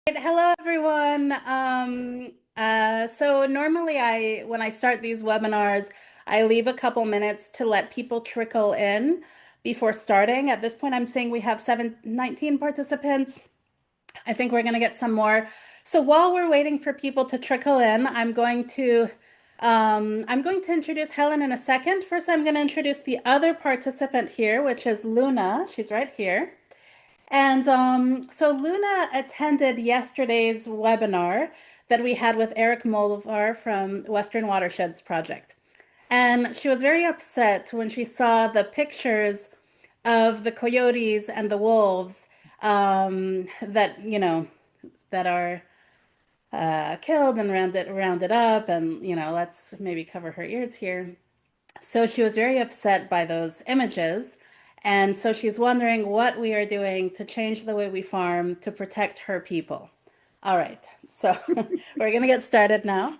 Hello, everyone. So normally when I start these webinars, I leave a couple minutes to let people trickle in before starting. At this point, I'm saying we have 19 participants. I think we're going to get some more. So while we're waiting for people to trickle in, I'm going to introduce Helen in a second. First, I'm going to introduce the other participant here, which is Luna. She's right here. And so Luna attended yesterday's webinar that we had with Eric Molvar from Western Watersheds Project. And she was very upset when she saw the pictures of the coyotes and the wolves that are killed and rounded up. And, let's maybe cover her ears here. So she was very upset by those images. And so she's wondering what we are doing to change the way we farm to protect her people. All right, so we're going to get started now.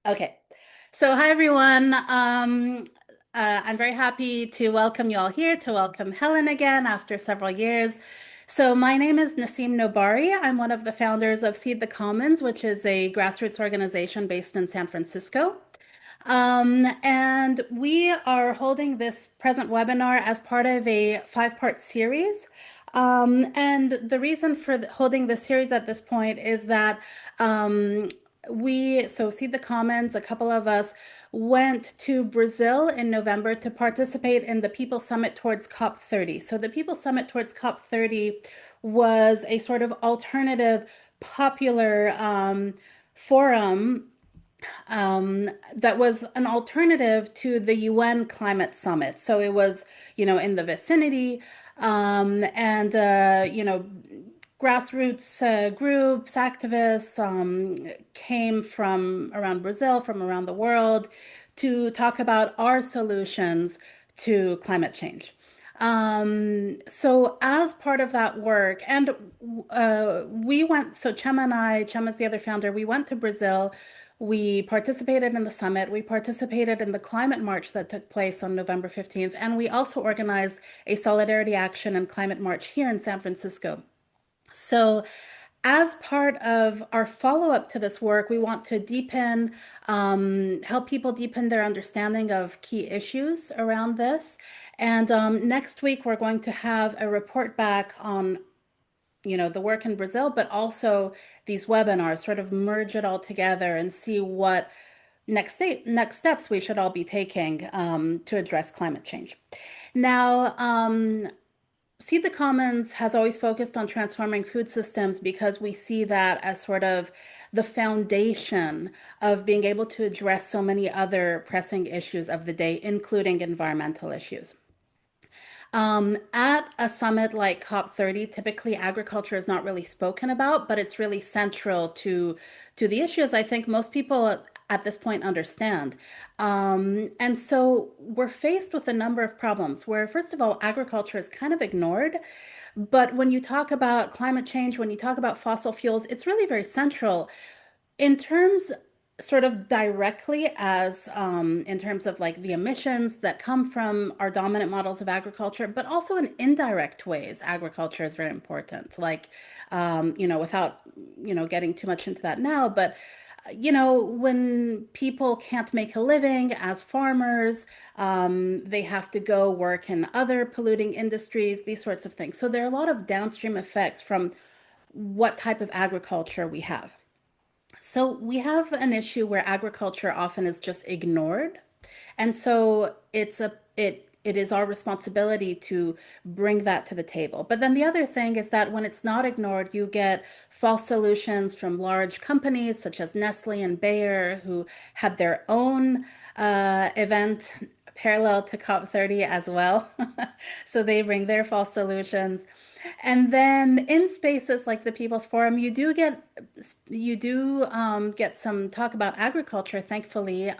Okay, so hi everyone. I'm very happy to welcome you all here, to welcome Helen again after several years. So my name is Naseem Nobari. I'm one of the founders of Seed the Commons, which is a grassroots organization based in San Francisco. And we are holding this present webinar as part of a five-part series. And the reason for holding this series at this point is that so Seed the Commons, a couple of us went to Brazil in November to participate in the People Summit towards COP30. So the People Summit towards COP30 was a sort of alternative popular forum that was an alternative to the UN climate summit. So it was, in the vicinity, and grassroots groups, activists came from around Brazil, from around the world, to talk about our solutions to climate change. So as part of that work, and we went, so Chema is the other founder, we went to Brazil. We participated in the summit. We participated in the climate march that took place on November 15th. And we also organized a solidarity action and climate march here in San Francisco. So as part of our follow-up to this work, we want to help people deepen their understanding of key issues around this. And next week, we're going to have a report back on the work in Brazil, but also these webinars, sort of merge it all together and see what next steps we should all be taking to address climate change. Now, Seed the Commons has always focused on transforming food systems because we see that as sort of the foundation of being able to address so many other pressing issues of the day, including environmental issues. At a summit like COP30, typically agriculture is not really spoken about, but it's really central to the issues I think most people at this point understand. And so we're faced with a number of problems where, first of all, agriculture is kind of ignored. But when you talk about climate change, when you talk about fossil fuels, it's really very central in terms sort of directly as in terms of like the emissions that come from our dominant models of agriculture, but also in indirect ways, agriculture is very important. Like, without, getting too much into that now, but when people can't make a living as farmers, they have to go work in other polluting industries, these sorts of things. So there are a lot of downstream effects from what type of agriculture we have. So we have an issue where agriculture often is just ignored. And so it is our responsibility to bring that to the table. But then the other thing is that when it's not ignored, you get false solutions from large companies such as Nestle and Bayer, who had their own event parallel to COP30 as well. So they bring their false solutions. And then in spaces like the People's Forum, you do get some talk about agriculture, thankfully.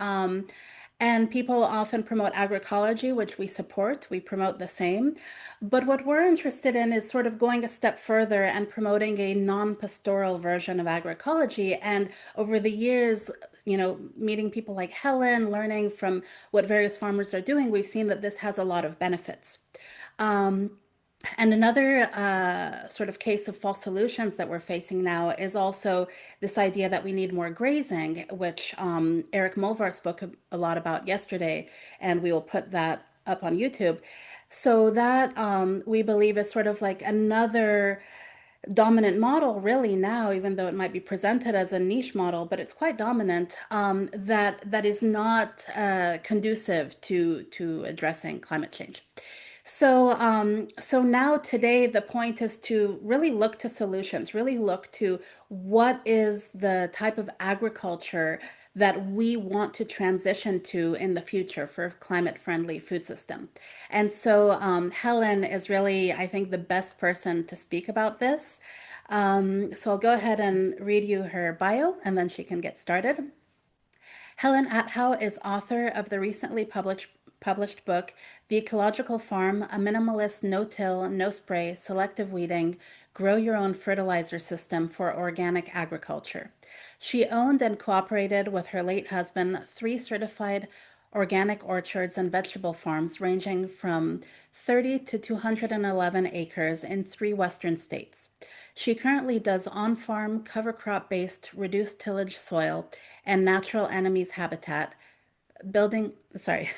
And people often promote agroecology, which we support. We promote the same. But what we're interested in is sort of going a step further and promoting a non-pastoral version of agroecology. And over the years, meeting people like Helen, learning from what various farmers are doing, we've seen that this has a lot of benefits. Um, And another sort of case of false solutions that we're facing now is also this idea that we need more grazing, which Eric Mulvar spoke a lot about yesterday, and we will put that up on YouTube. So that we believe is sort of like another dominant model really now, even though it might be presented as a niche model, but it's quite dominant, that is not conducive to addressing climate change. So now today the point is to really look to solutions, really look to what is the type of agriculture that we want to transition to in the future for climate-friendly food system. And so Helen is really, I think, the best person to speak about this. So I'll go ahead and read you her bio, and then she can get started. Helen Atthowe is author of the recently published book, The Ecological Farm, A Minimalist No-Till, No-Spray, Selective-Weeding, Grow-Your-Own-Fertilizer System for Organic Agriculture. She owned and cooperated with her late husband 3 certified organic orchards and vegetable farms ranging from 30 to 211 acres in 3 Western states. She currently does on-farm, cover crop-based, reduced tillage soil and natural enemies habitat building, sorry,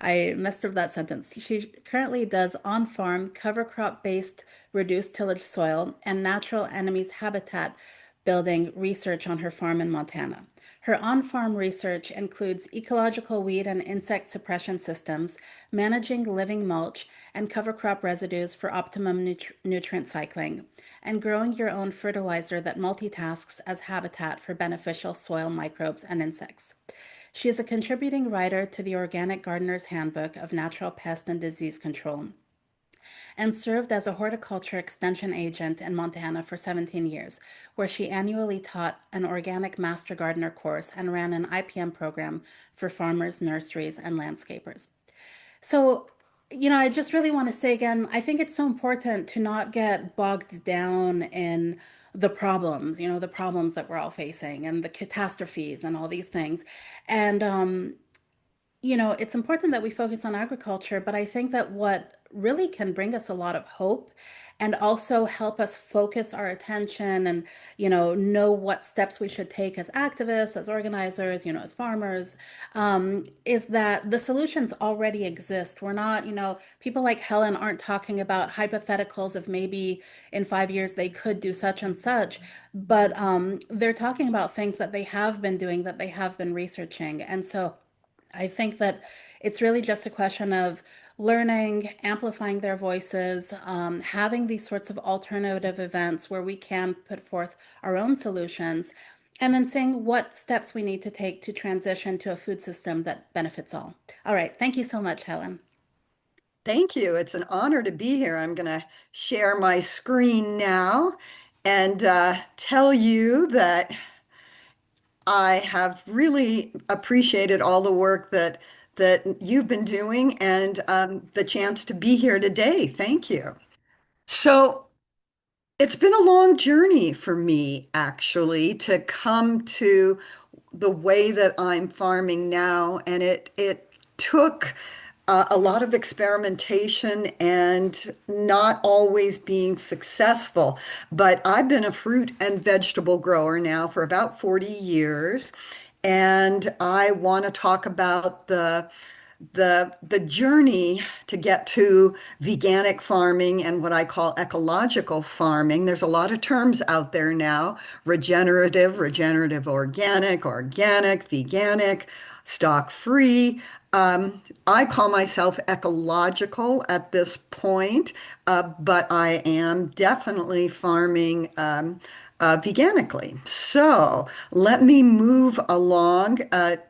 I messed up that sentence. She currently does on-farm, cover crop-based, reduced tillage soil and natural enemies habitat building research on her farm in Montana. Her on-farm research includes ecological weed and insect suppression systems, managing living mulch and cover crop residues for optimum nutrient cycling, and growing your own fertilizer that multitasks as habitat for beneficial soil microbes and insects. She is a contributing writer to the Organic Gardener's Handbook of Natural Pest and Disease Control and served as a horticulture extension agent in Montana for 17 years, where she annually taught an organic master gardener course and ran an IPM program for farmers, nurseries, and landscapers. So, I just really want to say again, I think it's so important to not get bogged down in the problems, the problems that we're all facing and the catastrophes and all these things. And it's important that we focus on agriculture, but I think that what really can bring us a lot of hope and also help us focus our attention and, know what steps we should take as activists, as organizers, as farmers, is that the solutions already exist. We're not, people like Helen aren't talking about hypotheticals of maybe in 5 years they could do such and such, but they're talking about things that they have been doing, that they have been researching. And so I think that it's really just a question of learning, amplifying their voices, having these sorts of alternative events where we can put forth our own solutions, and then seeing what steps we need to take to transition to a food system that benefits all. All right. Thank you so much, Helen. Thank you. It's an honor to be here. I'm going to share my screen now and tell you that I have really appreciated all the work that you've been doing and the chance to be here today. Thank you. So it's been a long journey for me, actually, to come to the way that I'm farming now, and it took a lot of experimentation and not always being successful. But I've been a fruit and vegetable grower now for about 40 years, and I want to talk about the journey to get to veganic farming and what I call ecological farming. There's a lot of terms out there now: regenerative organic, organic, veganic, stock free. I call myself ecological at this point, but I am definitely farming veganically. So let me move along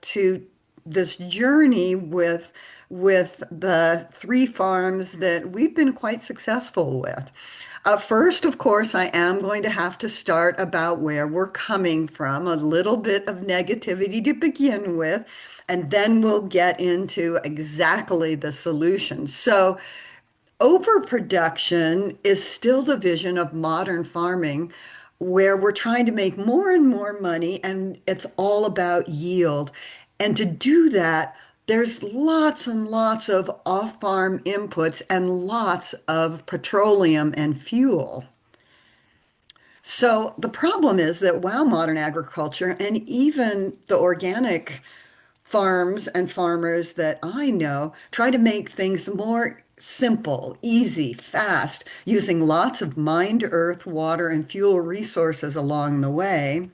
to this journey with the 3 farms that we've been quite successful with. First, of course, I am going to have to start about where we're coming from, a little bit of negativity to begin with, and then we'll get into exactly the solution. So, overproduction is still the vision of modern farming, where we're trying to make more and more money, and it's all about yield. And to do that, there's lots and lots of off-farm inputs and lots of petroleum and fuel. So the problem is that while modern agriculture and even the organic farms and farmers that I know try to make things more simple, easy, fast, using lots of mined earth, water, and fuel resources along the way,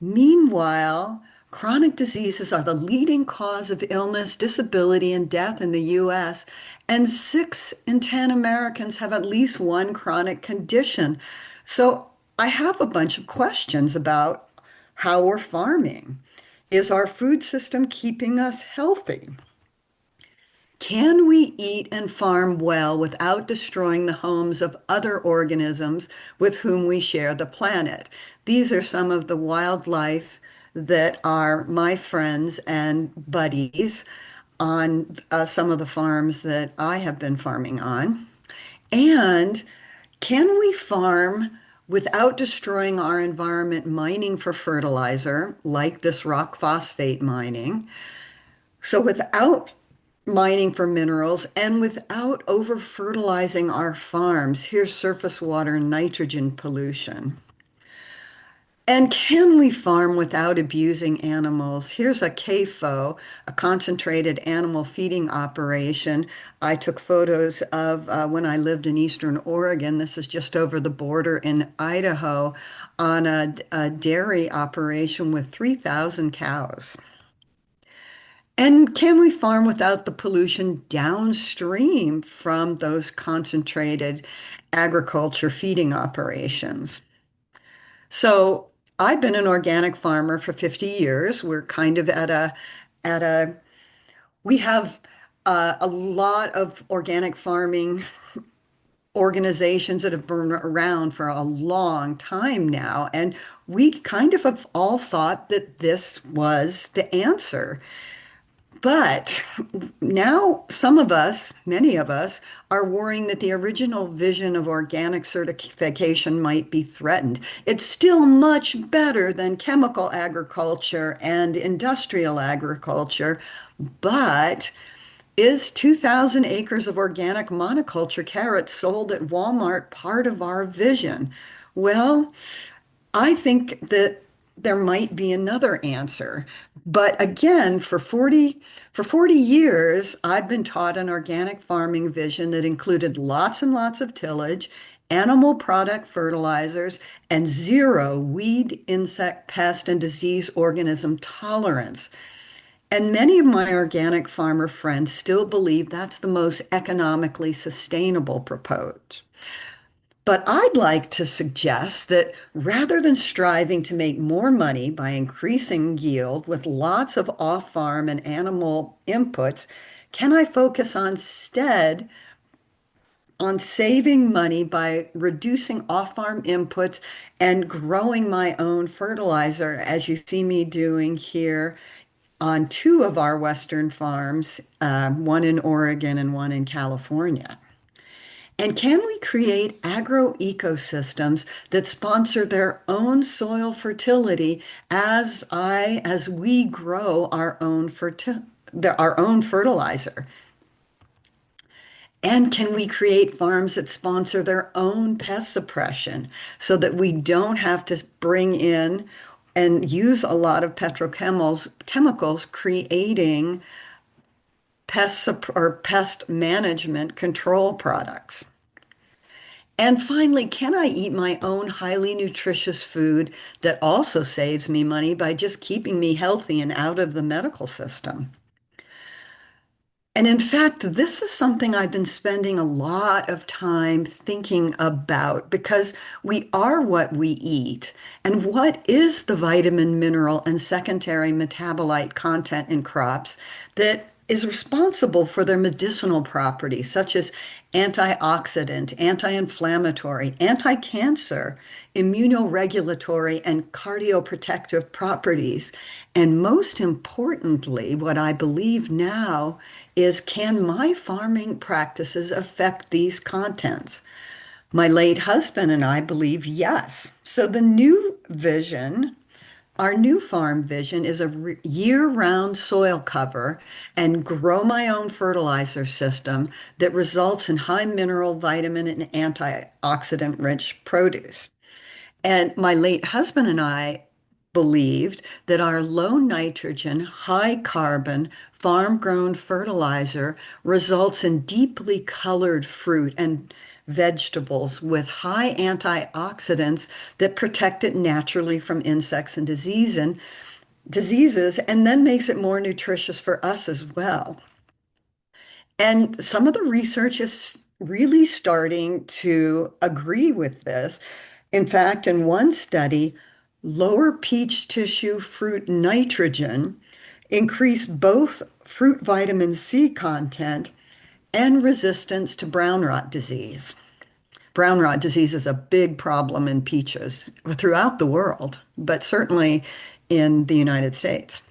meanwhile, chronic diseases are the leading cause of illness, disability, and death in the US, and 6 in 10 Americans have at least one chronic condition. So I have a bunch of questions about how we're farming. Is our food system keeping us healthy? Can we eat and farm well without destroying the homes of other organisms with whom we share the planet? These are some of the wildlife that are my friends and buddies on some of the farms that I have been farming on. And can we farm without destroying our environment, mining for fertilizer, like this rock phosphate mining? So without mining for minerals and without over fertilizing our farms, here's surface water nitrogen pollution. And can we farm without abusing animals? Here's a CAFO, a concentrated animal feeding operation. I took photos of when I lived in Eastern Oregon. This is just over the border in Idaho on a dairy operation with 3,000 cows. And can we farm without the pollution downstream from those concentrated agriculture feeding operations? So I've been an organic farmer for 50 years. We're kind of at a we have a lot of organic farming organizations that have been around for a long time now, and we kind of have all thought that this was the answer. But now some of us, many of us, are worrying that the original vision of organic certification might be threatened. It's still much better than chemical agriculture and industrial agriculture, but is 2,000 acres of organic monoculture carrots sold at Walmart part of our vision? Well, I think that there might be another answer. But again, for 40 years, I've been taught an organic farming vision that included lots and lots of tillage, animal product fertilizers, and zero weed, insect, pest, and disease organism tolerance. And many of my organic farmer friends still believe that's the most economically sustainable approach. But I'd like to suggest that rather than striving to make more money by increasing yield with lots of off-farm and animal inputs, can I focus on instead on saving money by reducing off-farm inputs and growing my own fertilizer, as you see me doing here on 2 of our Western farms, one in Oregon and one in California? And can we create agro-ecosystems that sponsor their own soil fertility as we grow our own fertilizer? And can we create farms that sponsor their own pest suppression so that we don't have to bring in and use a lot of chemicals creating or pest management control products? And finally, can I eat my own highly nutritious food that also saves me money by just keeping me healthy and out of the medical system? And in fact, this is something I've been spending a lot of time thinking about because we are what we eat. And what is the vitamin, mineral, and secondary metabolite content in crops that is responsible for their medicinal properties, such as antioxidant, anti-inflammatory, anti-cancer, immunoregulatory, and cardioprotective properties? And most importantly, what I believe now is, can my farming practices affect these contents? My late husband and I believe yes. So the new vision Our new farm vision is a year-round soil cover and grow my own fertilizer system that results in high mineral, vitamin, and antioxidant rich produce. And my late husband and I believed that our low nitrogen, high carbon, farm grown fertilizer results in deeply colored fruit and vegetables with high antioxidants that protect it naturally from insects and diseases, and then makes it more nutritious for us as well. And some of the research is really starting to agree with this. In fact, in one study, lower peach tissue fruit nitrogen increased both fruit vitamin C content and resistance to brown rot disease. Brown rot disease is a big problem in peaches throughout the world, but certainly in the United States.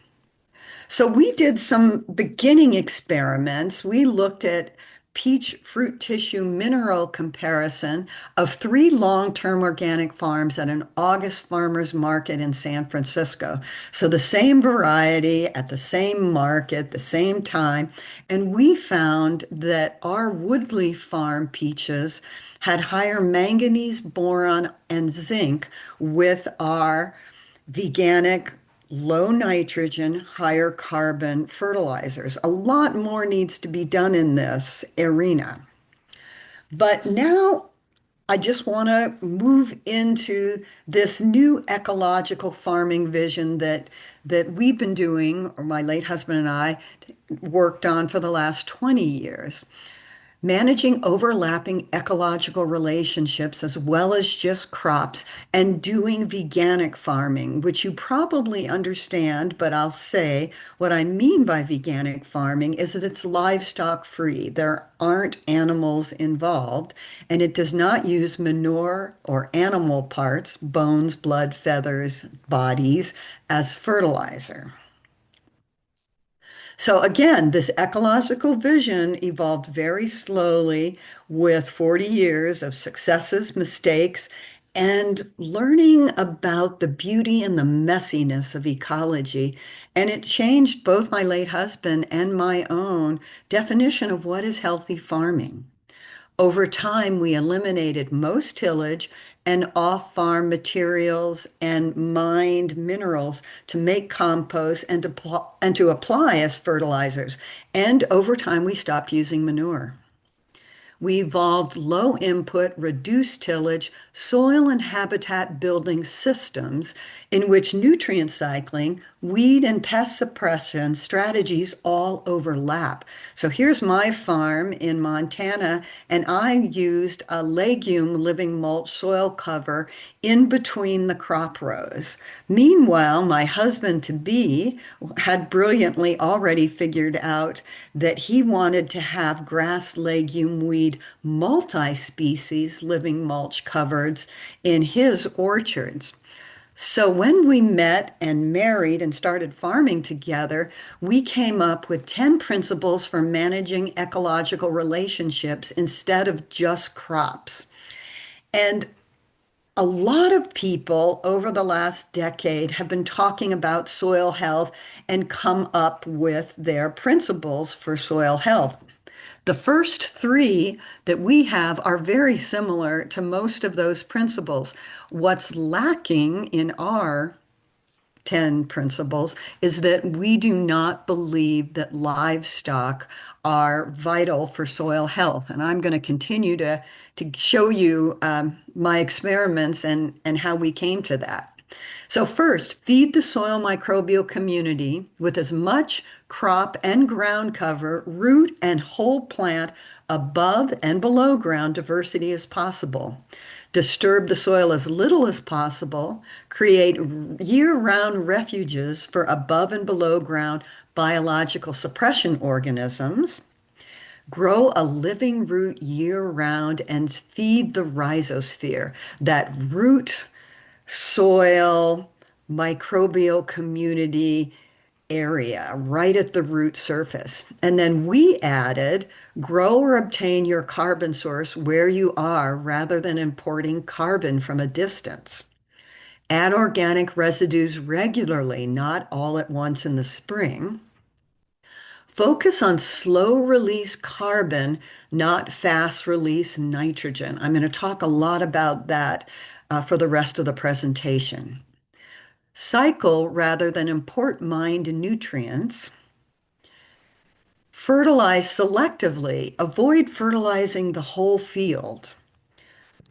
So we did some beginning experiments. We looked at peach fruit tissue mineral comparison of three long-term organic farms at an August farmers market in San Francisco. So the same variety at the same market, the same time. And we found that our Woodley Farm peaches had higher manganese, boron, and zinc with our veganic, low nitrogen, higher carbon fertilizers. A lot more needs to be done in this arena. But now I just want to move into this new ecological farming vision that we've been doing, or my late husband and I worked on for the last 20 years. Managing overlapping ecological relationships as well as just crops and doing veganic farming, which you probably understand, but I'll say what I mean by veganic farming is that it's livestock free. There aren't animals involved, and it does not use manure or animal parts, bones, blood, feathers, bodies, as fertilizer. So again, this ecological vision evolved very slowly with 40 years of successes, mistakes, and learning about the beauty and the messiness of ecology. And it changed both my late husband and my own definition of what is healthy farming. Over time, we eliminated most tillage and off-farm materials and mined minerals to make compost and to apply as fertilizers. And over time, we stopped using manure. We evolved low input, reduced tillage, soil and habitat building systems in which nutrient cycling, weed and pest suppression strategies all overlap. So here's my farm in Montana, and I used a legume living mulch soil cover in between the crop rows. Meanwhile, my husband to be had brilliantly already figured out that he wanted to have grass, legume, weed, multi-species living mulch cupboards in his orchards. So when we met and married and started farming together, we came up with 10 principles for managing ecological relationships instead of just crops. And a lot of people over the last decade have been talking about soil health and come up with their principles for soil health. The first three that we have are very similar to most of those principles. What's lacking in our 10 principles is that we do not believe that livestock are vital for soil health. And I'm going to continue to show you my experiments and how we came to that. So first, feed the soil microbial community with as much crop and ground cover, root and whole plant above and below ground diversity as possible. Disturb the soil as little as possible. Create year-round refuges for above and below ground biological suppression organisms. Grow a living root year-round and feed the rhizosphere, that root soil microbial community area right at the root surface. And then we added grow or obtain your carbon source where you are rather than importing carbon from a distance. Add organic residues regularly, not all at once in the spring. Focus on slow release carbon, not fast release nitrogen. I'm going to talk a lot about that for the rest of the presentation. Cycle rather than import mined nutrients. Fertilize selectively. Avoid fertilizing the whole field.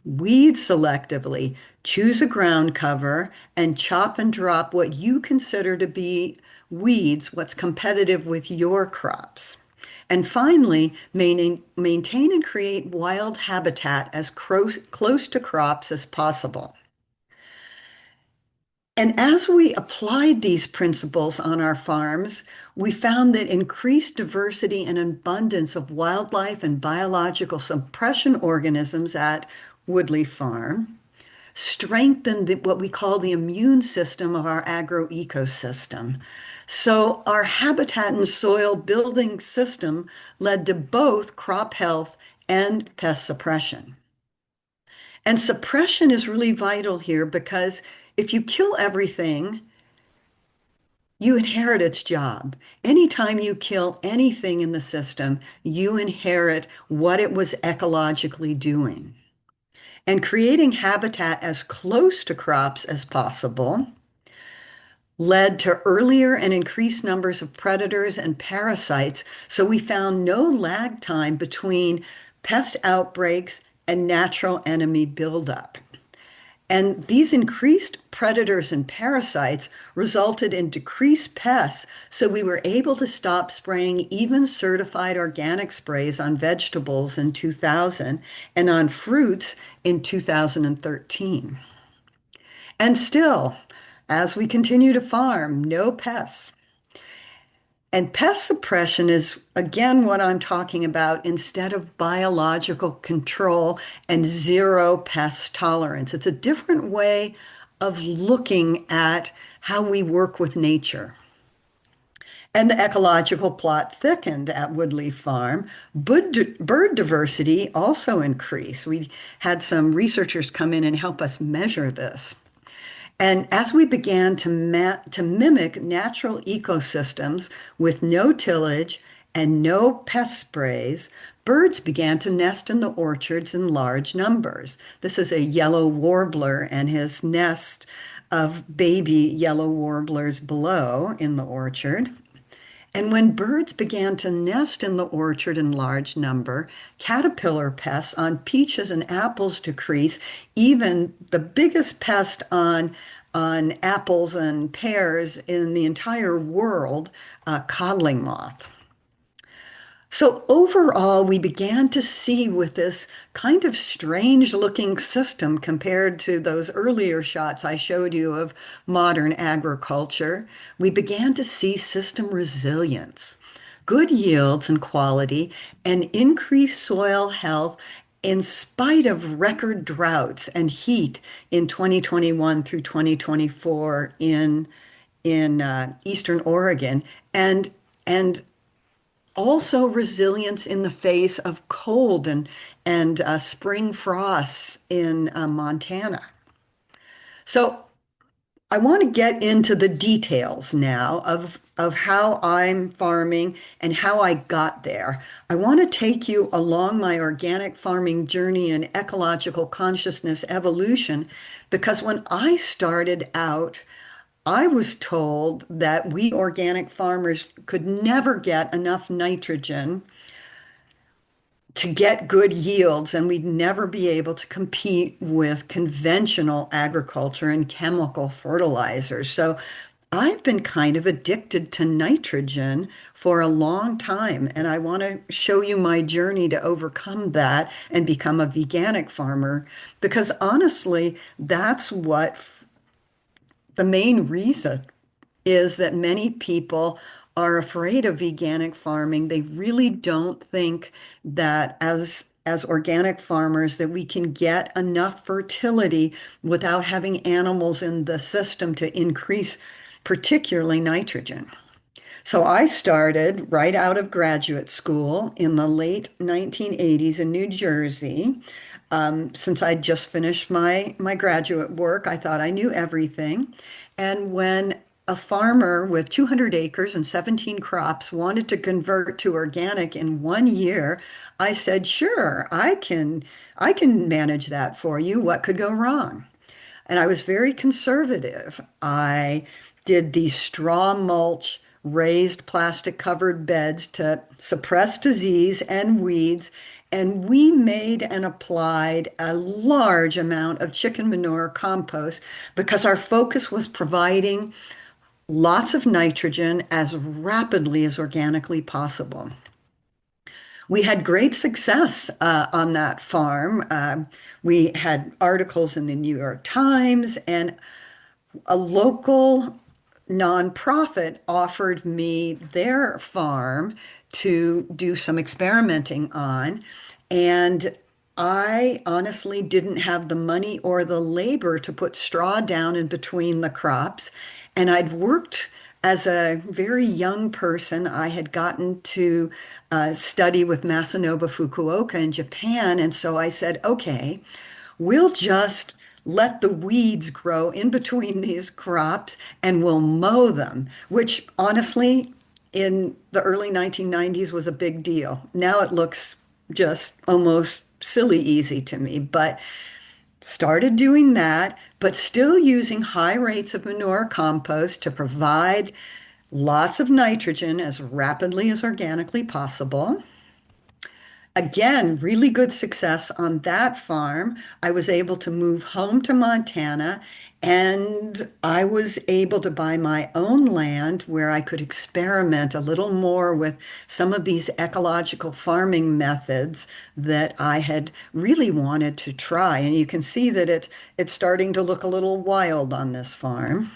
Weed selectively. Choose a ground cover and chop and drop what you consider to be weeds, what's competitive with your crops. And finally, maintain and create wild habitat as close to crops as possible. And as we applied these principles on our farms, we found that increased diversity and abundance of wildlife and biological suppression organisms at Woodley Farm strengthened what we call the immune system of our agro-ecosystem. So our habitat and soil building system led to both crop health and pest suppression. And suppression is really vital here because if you kill everything, you inherit its job. Anytime you kill anything in the system, you inherit what it was ecologically doing. And creating habitat as close to crops as possible led to earlier and increased numbers of predators and parasites. So we found no lag time between pest outbreaks and natural enemy buildup. And these increased predators and parasites resulted in decreased pests, so we were able to stop spraying even certified organic sprays on vegetables in 2000 and on fruits in 2013. And still, as we continue to farm, no pests. And pest suppression is, again, what I'm talking about instead of biological control and zero pest tolerance. It's a different way of looking at how we work with nature. And the ecological plot thickened at Woodley Farm. Bird diversity also increased. We had some researchers come in and help us measure this. And as we began to mimic natural ecosystems with no tillage and no pest sprays, birds began to nest in the orchards in large numbers. This is a yellow warbler and his nest of baby yellow warblers below in the orchard. And when birds began to nest in the orchard in large number, caterpillar pests on peaches and apples decreased. Even the biggest pest on apples and pears in the entire world, codling moth. So overall, we began to see with this kind of strange looking system compared to those earlier shots I showed you of modern agriculture, we began to see system resilience, good yields and quality, and increased soil health in spite of record droughts and heat in 2021 through 2024 in Eastern Oregon, and also resilience in the face of cold and spring frosts in Montana. So I want to get into the details now of how I'm farming and how I got there. I want to take you along my organic farming journey and ecological consciousness evolution because when I started out, I was told that we organic farmers could never get enough nitrogen to get good yields, and we'd never be able to compete with conventional agriculture and chemical fertilizers. So I've been kind of addicted to nitrogen for a long time, and I want to show you my journey to overcome that and become a veganic farmer because honestly, that's what the main reason is that many people are afraid of veganic farming. They really don't think that as organic farmers that we can get enough fertility without having animals in the system to increase particularly nitrogen. So I started right out of graduate school in the late 1980s in New Jersey. Since I'd just finished my graduate work, I thought I knew everything. And when a farmer with 200 acres and 17 crops wanted to convert to organic in 1 year, I said, "Sure, I can manage that for you. What could go wrong?" And I was very conservative. I did these straw mulch, raised plastic covered beds to suppress disease and weeds. And we made and applied a large amount of chicken manure compost because our focus was providing lots of nitrogen as rapidly as organically possible. We had great success on that farm. We had articles in the New York Times, and a local nonprofit offered me their farm to do some experimenting on. And I honestly didn't have the money or the labor to put straw down in between the crops. And I'd worked as a very young person. I had gotten to study with Masanobu Fukuoka in Japan. And so I said, okay, we'll just let the weeds grow in between these crops and we'll mow them, which honestly, in the early 1990s was a big deal. Now it looks just almost silly easy to me, but started doing that, but still using high rates of manure compost to provide lots of nitrogen as rapidly as organically possible. Again, really good success on that farm. I was able to move home to Montana and I was able to buy my own land where I could experiment a little more with some of these ecological farming methods that I had really wanted to try. And you can see that it's starting to look a little wild on this farm.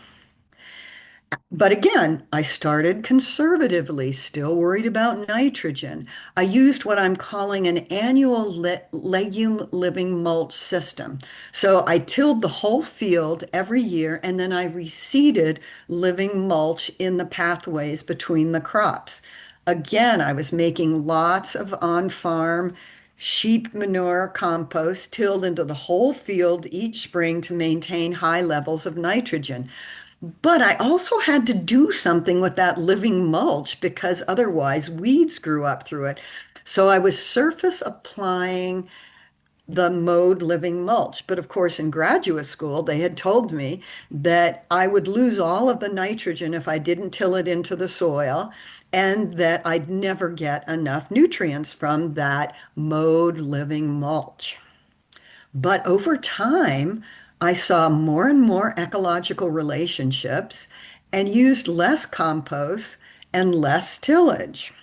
But again, I started conservatively, still worried about nitrogen. I used what I'm calling an annual legume living mulch system. So I tilled the whole field every year and then I reseeded living mulch in the pathways between the crops. Again, I was making lots of on-farm sheep manure compost tilled into the whole field each spring to maintain high levels of nitrogen. But I also had to do something with that living mulch because otherwise weeds grew up through it. So I was surface applying the mowed living mulch. But of course, in graduate school, they had told me that I would lose all of the nitrogen if I didn't till it into the soil and that I'd never get enough nutrients from that mowed living mulch. But over time, I saw more and more ecological relationships and used less compost and less tillage.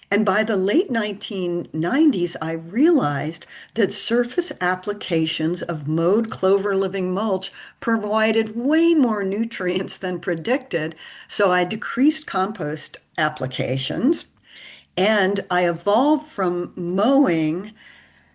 And by the late 1990s, I realized that surface applications of mowed clover living mulch provided way more nutrients than predicted. So I decreased compost applications and I evolved from mowing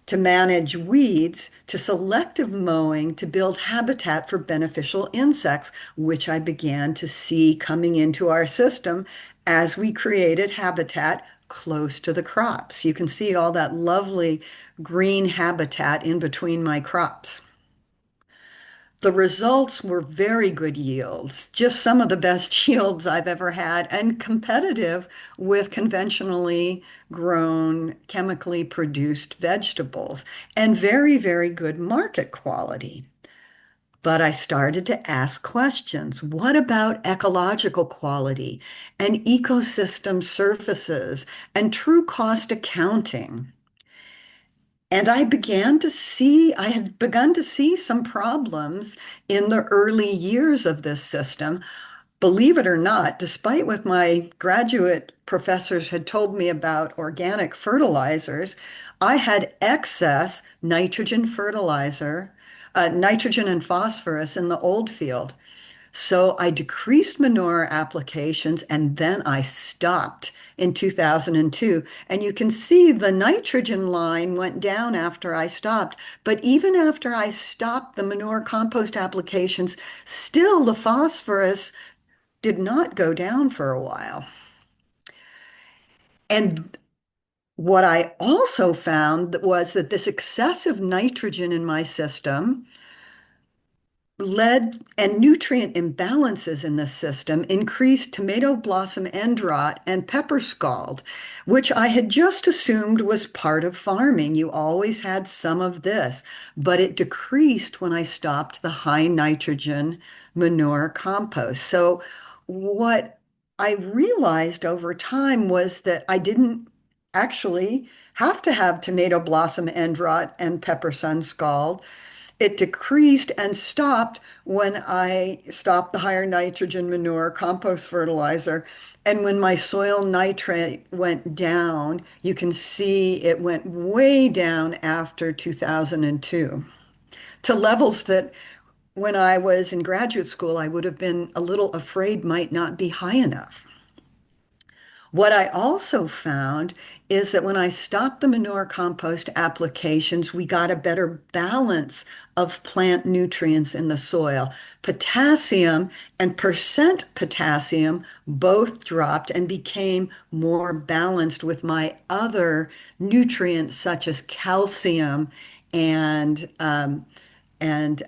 to manage weeds, to selective mowing to build habitat for beneficial insects, which I began to see coming into our system as we created habitat close to the crops. You can see all that lovely green habitat in between my crops. The results were very good yields, just some of the best yields I've ever had, and competitive with conventionally grown, chemically produced vegetables, and very, very good market quality. But I started to ask questions. What about ecological quality and ecosystem services and true cost accounting? And I had begun to see some problems in the early years of this system. Believe it or not, despite what my graduate professors had told me about organic fertilizers, I had excess nitrogen fertilizer, nitrogen and phosphorus in the old field. So I decreased manure applications and then I stopped in 2002. And you can see the nitrogen line went down after I stopped. But even after I stopped the manure compost applications, still the phosphorus did not go down for a while. And what I also found was that this excessive nitrogen in my system lead and nutrient imbalances in the system increased tomato blossom end rot and pepper scald, which I had just assumed was part of farming. You always had some of this, but it decreased when I stopped the high nitrogen manure compost. So what I realized over time was that I didn't actually have to have tomato blossom end rot and pepper sun scald. It decreased and stopped when I stopped the higher nitrogen manure, compost fertilizer. And when my soil nitrate went down, you can see it went way down after 2002 to levels that when I was in graduate school, I would have been a little afraid might not be high enough. What I also found is that when I stopped the manure compost applications, we got a better balance of plant nutrients in the soil. Potassium and percent potassium both dropped and became more balanced with my other nutrients such as calcium and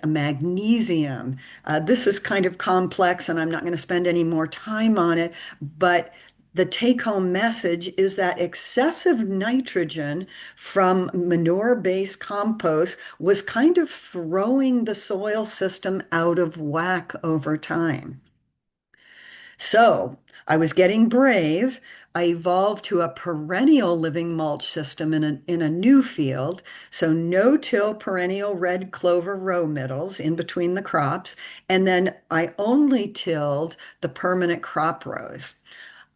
magnesium. This is kind of complex, and I'm not going to spend any more time on it, but the take-home message is that excessive nitrogen from manure-based compost was kind of throwing the soil system out of whack over time. So I was getting brave. I evolved to a perennial living mulch system in a new field. So no-till perennial red clover row middles in between the crops. And then I only tilled the permanent crop rows.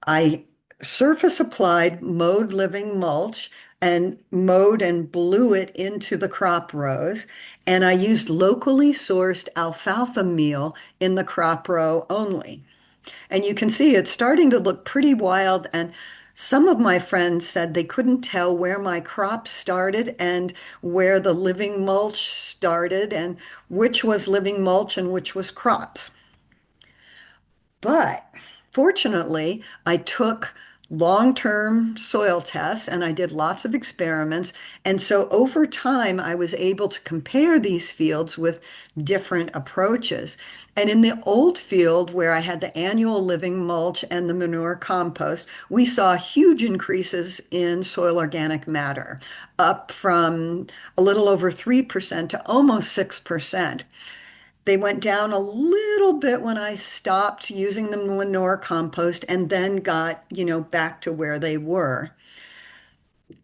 I surface applied mowed living mulch and mowed and blew it into the crop rows. And I used locally sourced alfalfa meal in the crop row only. And you can see it's starting to look pretty wild. And some of my friends said they couldn't tell where my crops started and where the living mulch started and which was living mulch and which was crops. But fortunately, I took long-term soil tests and I did lots of experiments. And so over time, I was able to compare these fields with different approaches. And in the old field where I had the annual living mulch and the manure compost, we saw huge increases in soil organic matter, up from a little over 3% to almost 6%. They went down a little bit when I stopped using the manure compost and then got, back to where they were.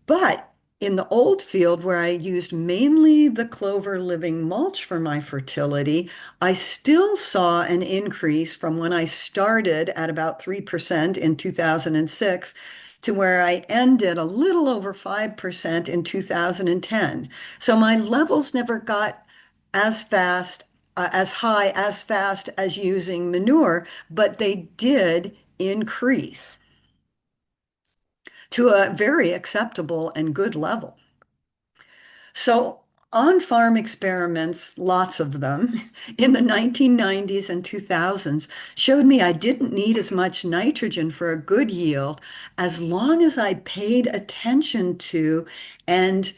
But in the old field where I used mainly the clover living mulch for my fertility, I still saw an increase from when I started at about 3% in 2006 to where I ended a little over 5% in 2010. So my levels never got as fast, as high, as fast as using manure, but they did increase to a very acceptable and good level. So on-farm experiments, lots of them, in the 1990s and 2000s showed me I didn't need as much nitrogen for a good yield as long as I paid attention to and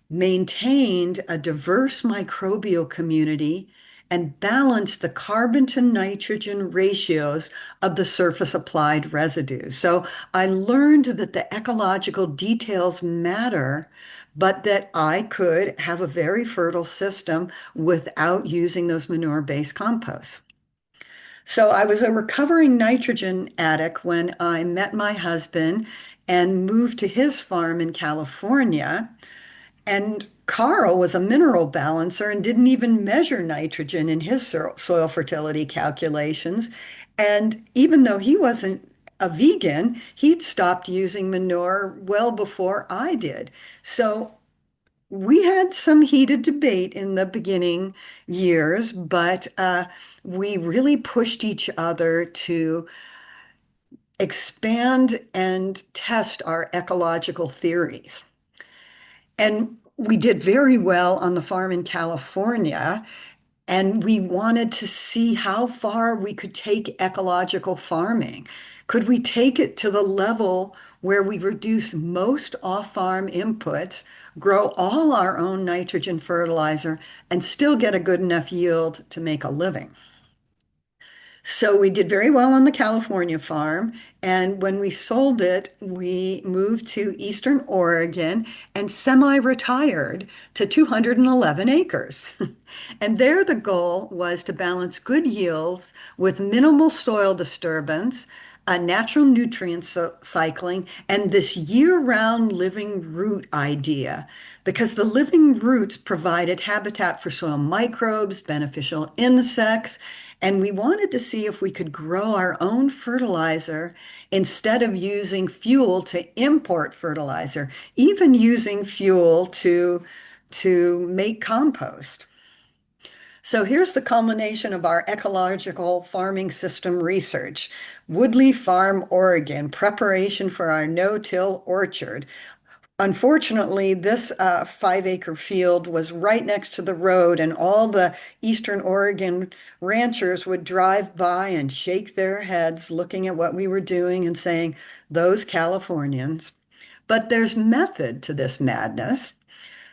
maintained a diverse microbial community and balanced the carbon to nitrogen ratios of the surface applied residues. So I learned that the ecological details matter, but that I could have a very fertile system without using those manure-based composts. So I was a recovering nitrogen addict when I met my husband and moved to his farm in California. And Carl was a mineral balancer and didn't even measure nitrogen in his soil fertility calculations. And even though he wasn't a vegan, he'd stopped using manure well before I did. So we had some heated debate in the beginning years, but we really pushed each other to expand and test our ecological theories. And we did very well on the farm in California. And we wanted to see how far we could take ecological farming. Could we take it to the level where we reduce most off-farm inputs, grow all our own nitrogen fertilizer, and still get a good enough yield to make a living? So we did very well on the California farm. And when we sold it, we moved to Eastern Oregon and semi-retired to 211 acres. And there the goal was to balance good yields with minimal soil disturbance, a natural nutrient cycling, and this year-round living root idea, because the living roots provided habitat for soil microbes, beneficial insects, and we wanted to see if we could grow our own fertilizer instead of using fuel to import fertilizer, even using fuel to make compost. So here's the culmination of our ecological farming system research. Woodley Farm, Oregon, preparation for our no-till orchard. Unfortunately, this 5 acre field was right next to the road, and all the Eastern Oregon ranchers would drive by and shake their heads looking at what we were doing and saying, those Californians. But there's method to this madness.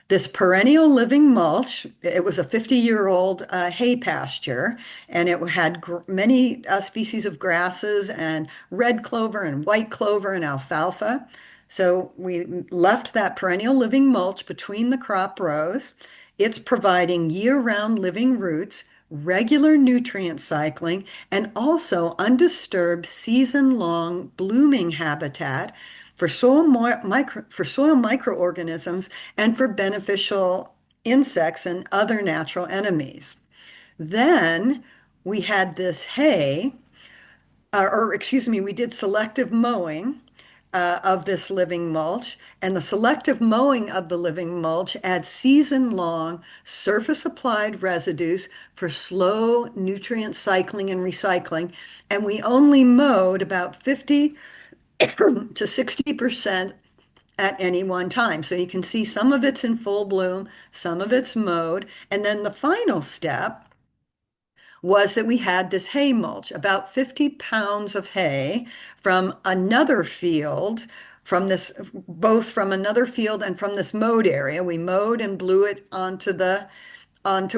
This perennial living mulch, it was a 50-year-old hay pasture, and it had many species of grasses and red clover and white clover and alfalfa. So we left that perennial living mulch between the crop rows. It's providing year-round living roots, regular nutrient cycling, and also undisturbed season-long blooming habitat for soil microorganisms and for beneficial insects and other natural enemies. Then we had this hay, or excuse me, we did selective mowing of this living mulch, and the selective mowing of the living mulch adds season-long surface applied residues for slow nutrient cycling and recycling. And we only mowed about 50 to 60% at any one time. So you can see some of it's in full bloom, some of it's mowed. And then the final step was that we had this hay mulch, about 50 pounds of hay from another field, from this, both from another field and from this mowed area. We mowed and blew it onto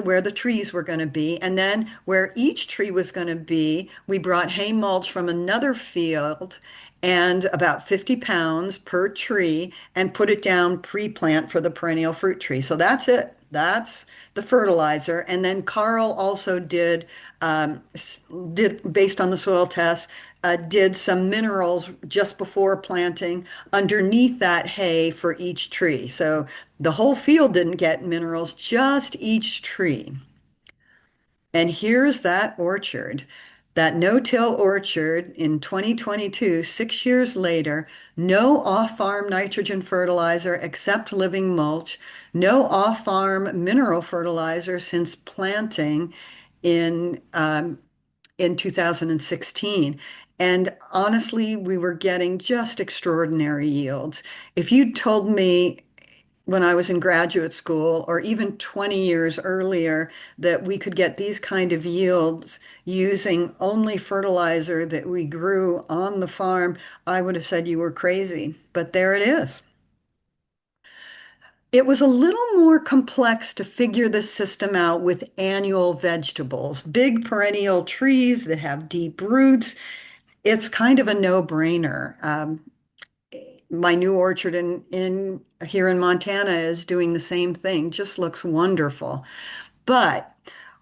where the trees were going to be. And then where each tree was going to be, we brought hay mulch from another field and about 50 pounds per tree and put it down pre-plant for the perennial fruit tree. So that's it. That's the fertilizer. And then Carl also did based on the soil tests, did some minerals just before planting underneath that hay for each tree. So the whole field didn't get minerals, just each tree. And here's that orchard, that no-till orchard in 2022, 6 years later, no off-farm nitrogen fertilizer except living mulch, no off-farm mineral fertilizer since planting in in 2016. And honestly, we were getting just extraordinary yields. If you'd told me when I was in graduate school, or even 20 years earlier, that we could get these kind of yields using only fertilizer that we grew on the farm, I would have said you were crazy. But there it is. It was a little more complex to figure this system out with annual vegetables, big perennial trees that have deep roots. It's kind of a no-brainer. My new orchard in here in Montana is doing the same thing, just looks wonderful. But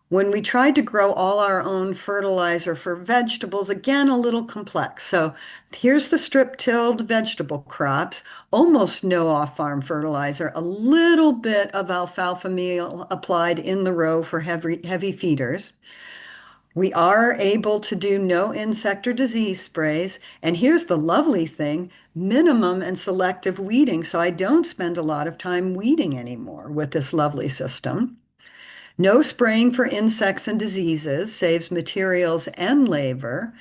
when we tried to grow all our own fertilizer for vegetables, again, a little complex. So here's the strip-tilled vegetable crops, almost no off-farm fertilizer, a little bit of alfalfa meal applied in the row for heavy feeders. We are able to do no insect or disease sprays. And here's the lovely thing, minimum and selective weeding. So I don't spend a lot of time weeding anymore with this lovely system. No spraying for insects and diseases, saves materials and labor.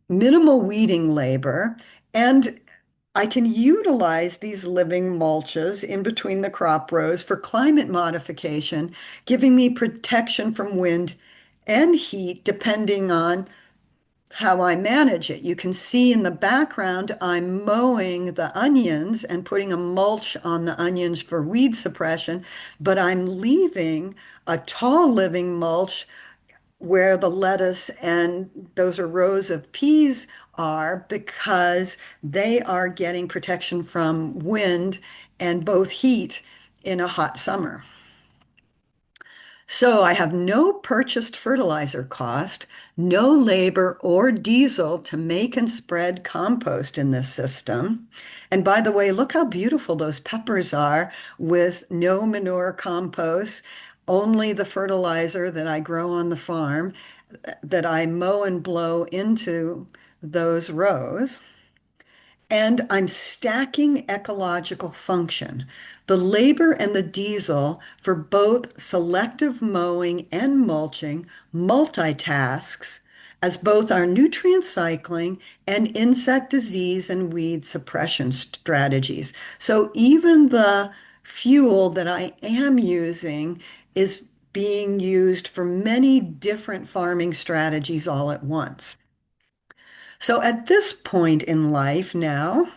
Minimal weeding labor. And I can utilize these living mulches in between the crop rows for climate modification, giving me protection from wind and heat depending on how I manage it. You can see in the background, I'm mowing the onions and putting a mulch on the onions for weed suppression, but I'm leaving a tall living mulch where the lettuce and those are rows of peas are because they are getting protection from wind and both heat in a hot summer. So I have no purchased fertilizer cost, no labor or diesel to make and spread compost in this system. And by the way, look how beautiful those peppers are with no manure compost, only the fertilizer that I grow on the farm that I mow and blow into those rows. And I'm stacking ecological function, the labor and the diesel for both selective mowing and mulching, multitasks as both our nutrient cycling and insect disease and weed suppression strategies. So even the fuel that I am using is being used for many different farming strategies all at once. So at this point in life now,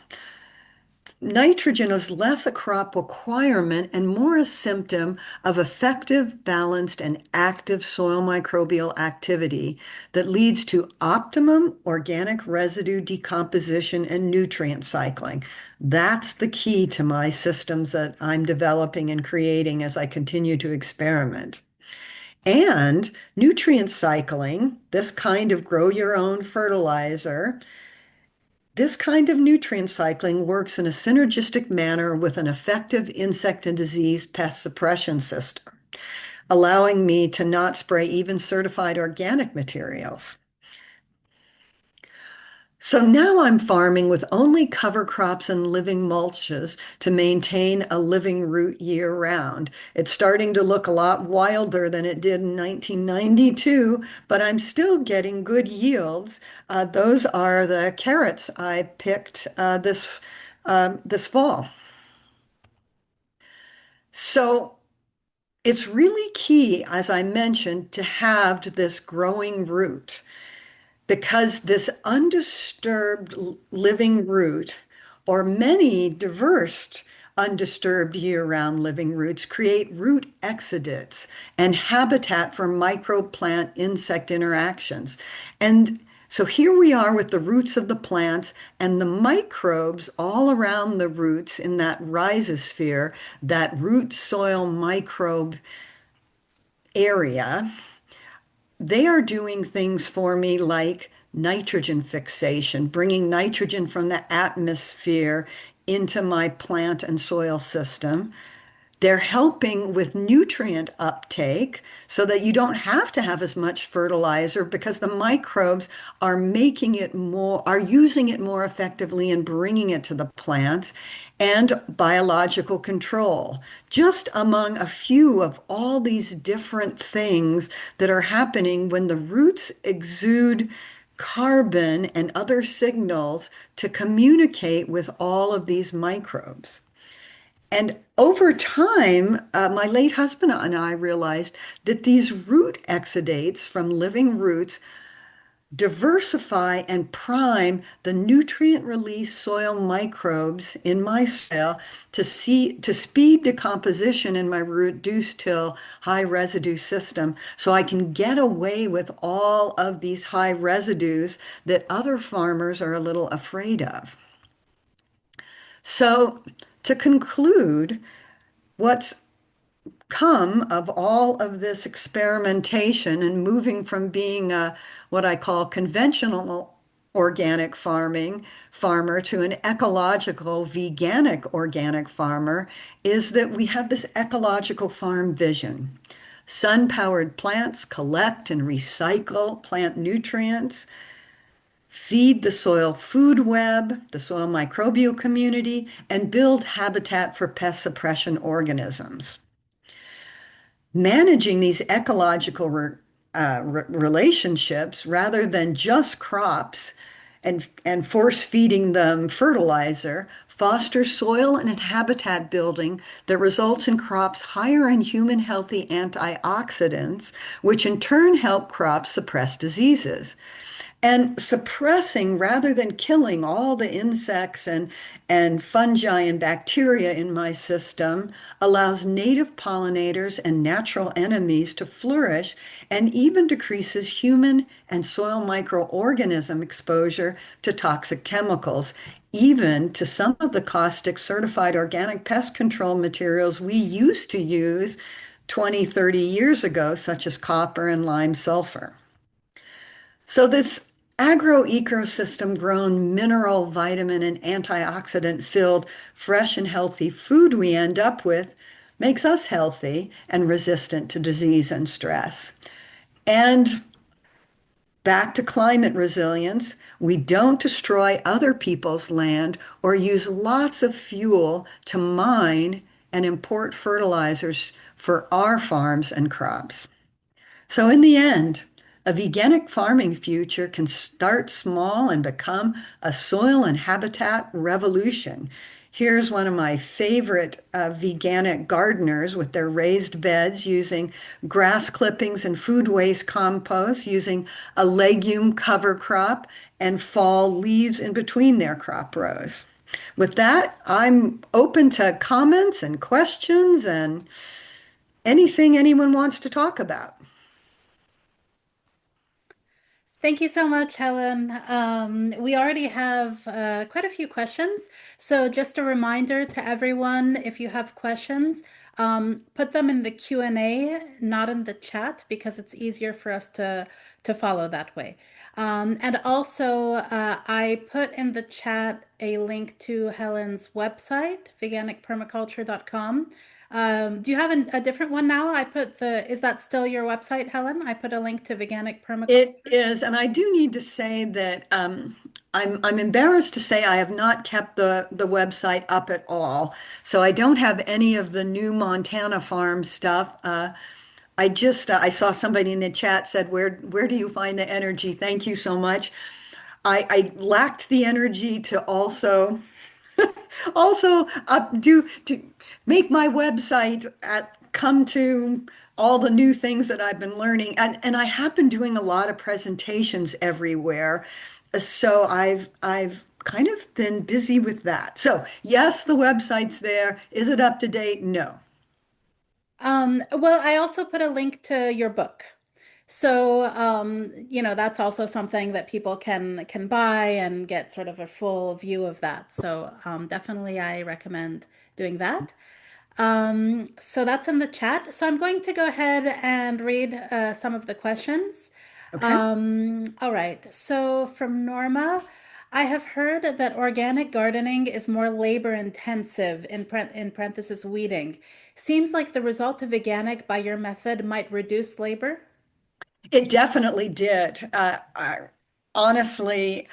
nitrogen is less a crop requirement and more a symptom of effective, balanced, and active soil microbial activity that leads to optimum organic residue decomposition and nutrient cycling. That's the key to my systems that I'm developing and creating as I continue to experiment. And nutrient cycling, this kind of grow your own fertilizer, this kind of nutrient cycling works in a synergistic manner with an effective insect and disease pest suppression system, allowing me to not spray even certified organic materials. So now I'm farming with only cover crops and living mulches to maintain a living root year round. It's starting to look a lot wilder than it did in 1992, but I'm still getting good yields. Those are the carrots I picked this fall. So it's really key, as I mentioned, to have this growing root, because this undisturbed living root, or many diverse undisturbed year-round living roots, create root exudates and habitat for microplant insect interactions. And so here we are with the roots of the plants and the microbes all around the roots in that rhizosphere, that root soil microbe area. They are doing things for me like nitrogen fixation, bringing nitrogen from the atmosphere into my plant and soil system. They're helping with nutrient uptake so that you don't have to have as much fertilizer because the microbes are making it more, are using it more effectively and bringing it to the plants, and biological control, just among a few of all these different things that are happening when the roots exude carbon and other signals to communicate with all of these microbes. And over time, my late husband and I realized that these root exudates from living roots diversify and prime the nutrient release soil microbes in my soil to speed decomposition in my reduced till high residue system so I can get away with all of these high residues that other farmers are a little afraid of. So to conclude, what's come of all of this experimentation and moving from being a what I call conventional organic farmer to an ecological veganic organic farmer is that we have this ecological farm vision. Sun-powered plants collect and recycle plant nutrients, feed the soil food web, the soil microbial community, and build habitat for pest suppression organisms. Managing these ecological relationships rather than just crops and force feeding them fertilizer fosters soil and habitat building that results in crops higher in human healthy antioxidants, which in turn help crops suppress diseases. And suppressing rather than killing all the insects and fungi and bacteria in my system allows native pollinators and natural enemies to flourish and even decreases human and soil microorganism exposure to toxic chemicals, even to some of the caustic certified organic pest control materials we used to use 20, 30 years ago, such as copper and lime sulfur. So this agro-ecosystem grown mineral, vitamin, and antioxidant filled fresh and healthy food we end up with makes us healthy and resistant to disease and stress. And back to climate resilience, we don't destroy other people's land or use lots of fuel to mine and import fertilizers for our farms and crops. So, in the end, a veganic farming future can start small and become a soil and habitat revolution. Here's one of my favorite veganic gardeners with their raised beds using grass clippings and food waste compost, using a legume cover crop and fall leaves in between their crop rows. With that, I'm open to comments and questions and anything anyone wants to talk about. Thank you so much, Helen. We already have quite a few questions. So just a reminder to everyone, if you have questions, put them in the Q&A, not in the chat, because it's easier for us to follow that way. And also, I put in the chat a link to Helen's website, veganicpermaculture.com. Do you have a different one now? Is that still your website, Helen? I put a link to Veganic Permaculture. It is, and I do need to say that I'm embarrassed to say I have not kept the website up at all. So I don't have any of the new Montana farm stuff. I saw somebody in the chat said, where do you find the energy? Thank you so much. I lacked the energy to also do to make my website come to all the new things that I've been learning. And I have been doing a lot of presentations everywhere. So I've kind of been busy with that. So yes, the website's there. Is it up to date? No. Well, I also put a link to your book. So, that's also something that people can buy and get sort of a full view of that. So, definitely I recommend doing that. So that's in the chat. So I'm going to go ahead and read some of the questions. Okay. All right. So from Norma, I have heard that organic gardening is more labor intensive in parenthesis weeding. Seems like the result of veganic by your method might reduce labor. It definitely did. Honestly,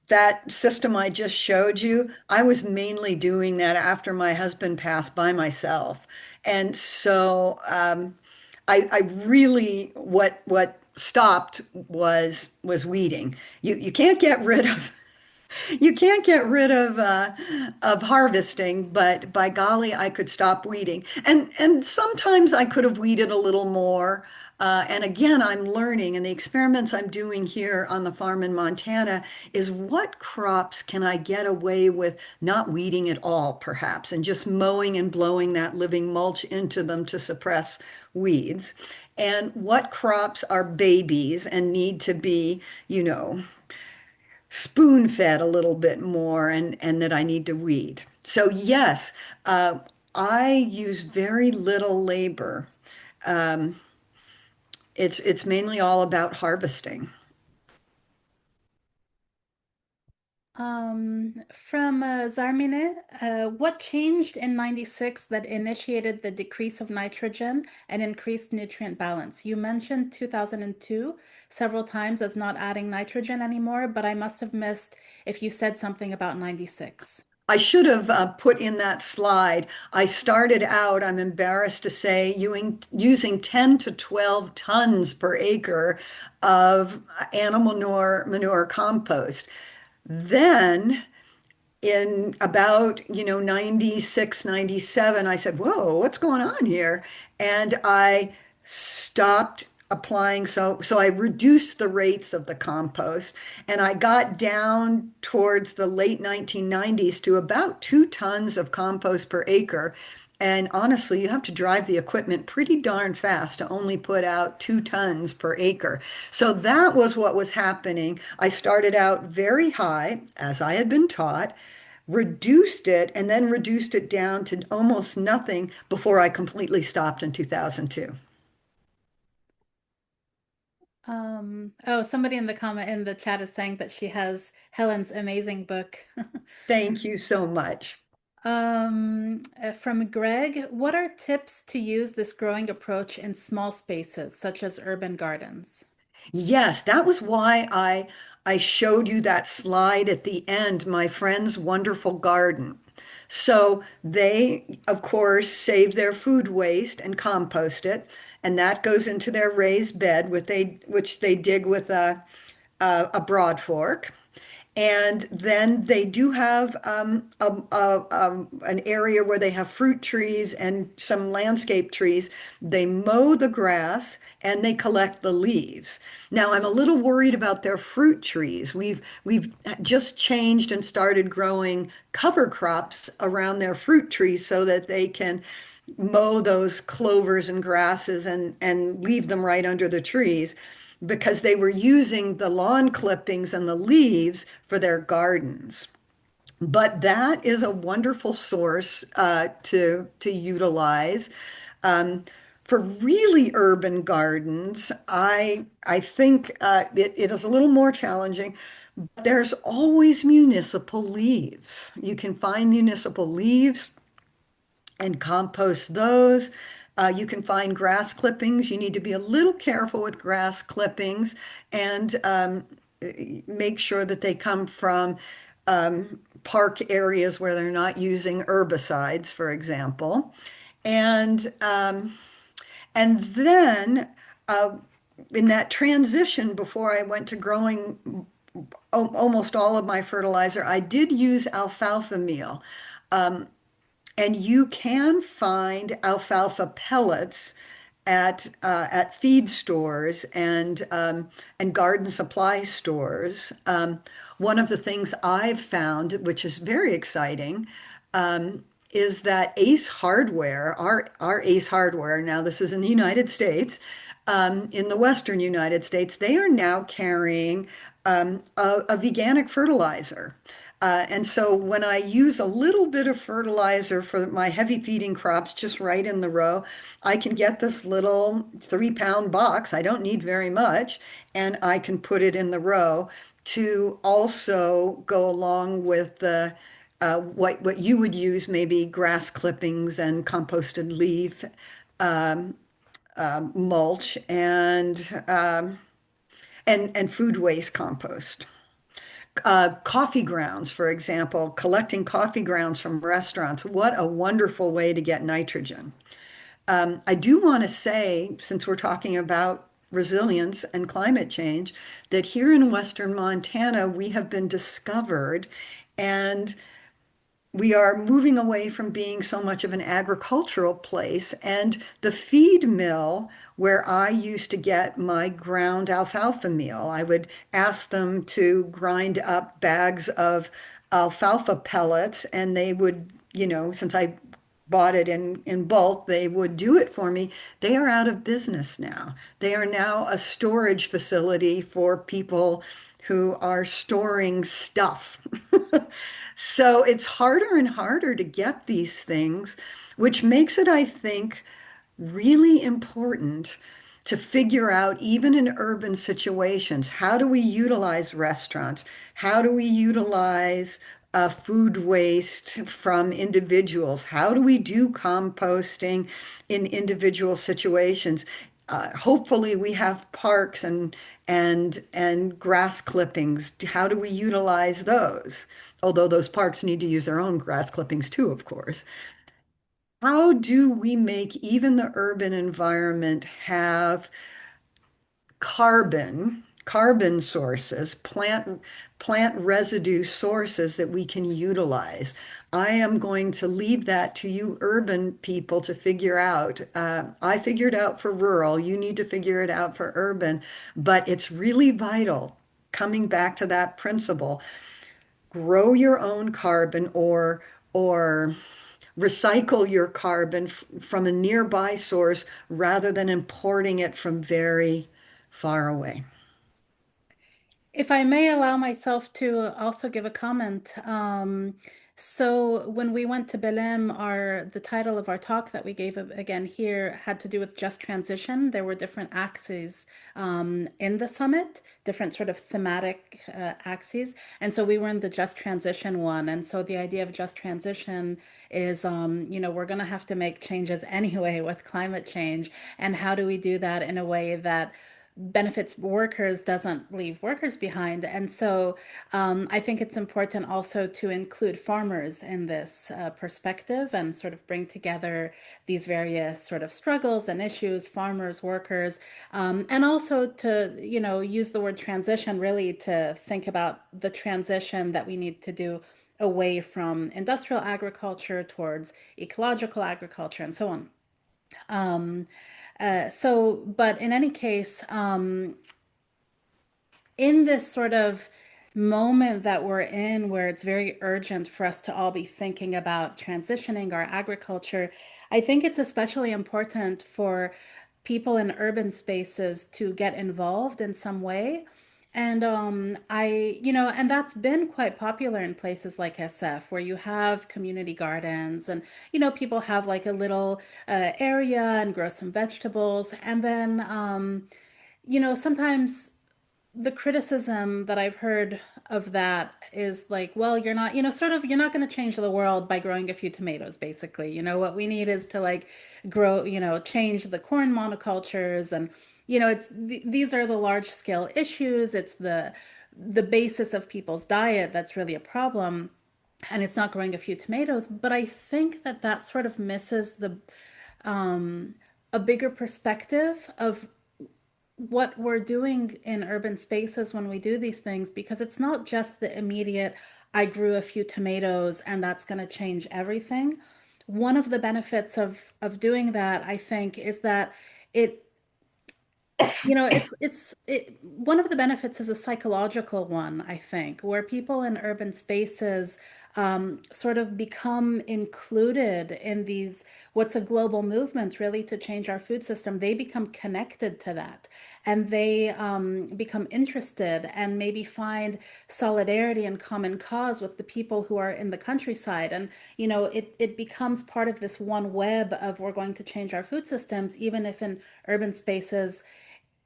that system I just showed you, I was mainly doing that after my husband passed by myself. And so I really what stopped was weeding. You can't get rid of you can't get rid of harvesting, but by golly, I could stop weeding. And sometimes I could have weeded a little more. And again, I'm learning, and the experiments I'm doing here on the farm in Montana is what crops can I get away with not weeding at all, perhaps, and just mowing and blowing that living mulch into them to suppress weeds. And what crops are babies and need to be, spoon fed a little bit more and that I need to weed. So yes, I use very little labor. Um, it's mainly all about harvesting. From Zarmine, what changed in 96 that initiated the decrease of nitrogen and increased nutrient balance? You mentioned 2002 several times as not adding nitrogen anymore, but I must have missed if you said something about 96. I should have put in that slide. I started out, I'm embarrassed to say, using 10 to 12 tons per acre of animal manure compost. Then in about, 96, 97, I said, whoa, what's going on here? And I stopped applying. So I reduced the rates of the compost and I got down towards the late 1990s to about 2 tons of compost per acre. And honestly, you have to drive the equipment pretty darn fast to only put out 2 tons per acre. So that was what was happening. I started out very high, as I had been taught, reduced it, and then reduced it down to almost nothing before I completely stopped in 2002. Oh, somebody in the comment in the chat is saying that she has Helen's amazing book. Thank you so much. From Greg, what are tips to use this growing approach in small spaces, such as urban gardens? Yes, that was why I showed you that slide at the end, my friend's wonderful garden. So they, of course, save their food waste and compost it, and that goes into their raised bed, which they dig with a broad fork. And then they do have an area where they have fruit trees and some landscape trees. They mow the grass and they collect the leaves. Now, I'm a little worried about their fruit trees. We've just changed and started growing cover crops around their fruit trees so that they can mow those clovers and grasses and leave them right under the trees because they were using the lawn clippings and the leaves for their gardens. But that is a wonderful source to utilize. Um, for really urban gardens, I think it is a little more challenging. But there's always municipal leaves. You can find municipal leaves and compost those. You can find grass clippings. You need to be a little careful with grass clippings and make sure that they come from park areas where they're not using herbicides, for example. And then in that transition before I went to growing almost all of my fertilizer, I did use alfalfa meal. And you can find alfalfa pellets at feed stores and garden supply stores. One of the things I've found, which is very exciting, is that Ace Hardware, our Ace Hardware, now this is in the United States, in the Western United States, they are now carrying a veganic fertilizer. And so when I use a little bit of fertilizer for my heavy feeding crops just right in the row, I can get this little 3 pound box. I don't need very much, and I can put it in the row to also go along with the what you would use, maybe grass clippings and composted leaf, mulch, and food waste compost. Coffee grounds, for example, collecting coffee grounds from restaurants. What a wonderful way to get nitrogen. I do want to say, since we're talking about resilience and climate change, that here in Western Montana, we have been discovered and we are moving away from being so much of an agricultural place. And the feed mill where I used to get my ground alfalfa meal, I would ask them to grind up bags of alfalfa pellets, and they would, since I bought it in bulk, they would do it for me. They are out of business now. They are now a storage facility for people who are storing stuff. So it's harder and harder to get these things, which makes it, I think, really important to figure out, even in urban situations, how do we utilize restaurants? How do we utilize food waste from individuals? How do we do composting in individual situations? Hopefully, we have parks and grass clippings. How do we utilize those? Although those parks need to use their own grass clippings too, of course. How do we make even the urban environment have carbon carbon sources, plant residue sources that we can utilize. I am going to leave that to you urban people to figure out. I figured out for rural, you need to figure it out for urban, but it's really vital. Coming back to that principle, grow your own carbon or recycle your carbon from a nearby source rather than importing it from very far away. If I may allow myself to also give a comment. So when we went to Belém, the title of our talk that we gave again here had to do with just transition. There were different axes in the summit, different sort of thematic axes. And so we were in the just transition one. And so the idea of just transition is, we're going to have to make changes anyway with climate change. And how do we do that in a way that benefits workers, doesn't leave workers behind. And so I think it's important also to include farmers in this perspective and sort of bring together these various sort of struggles and issues, farmers, workers, and also to, use the word transition really to think about the transition that we need to do away from industrial agriculture towards ecological agriculture and so on. Um, but in any case, in this sort of moment that we're in, where it's very urgent for us to all be thinking about transitioning our agriculture, I think it's especially important for people in urban spaces to get involved in some way. And and that's been quite popular in places like SF, where you have community gardens and, people have like a little area and grow some vegetables. And then, sometimes the criticism that I've heard of that is like, well, you're not, you're not going to change the world by growing a few tomatoes, basically. What we need is to like grow, change the corn monocultures and, these are the large scale issues. It's the basis of people's diet that's really a problem. And it's not growing a few tomatoes. But I think that that sort of misses a bigger perspective of what we're doing in urban spaces when we do these things, because it's not just the immediate, I grew a few tomatoes and that's going to change everything. One of the benefits of doing that, I think, is that it one of the benefits is a psychological one, I think, where people in urban spaces sort of become included in these, what's a global movement really to change our food system. They become connected to that and they become interested and maybe find solidarity and common cause with the people who are in the countryside. And, it becomes part of this one web of we're going to change our food systems, even if in urban spaces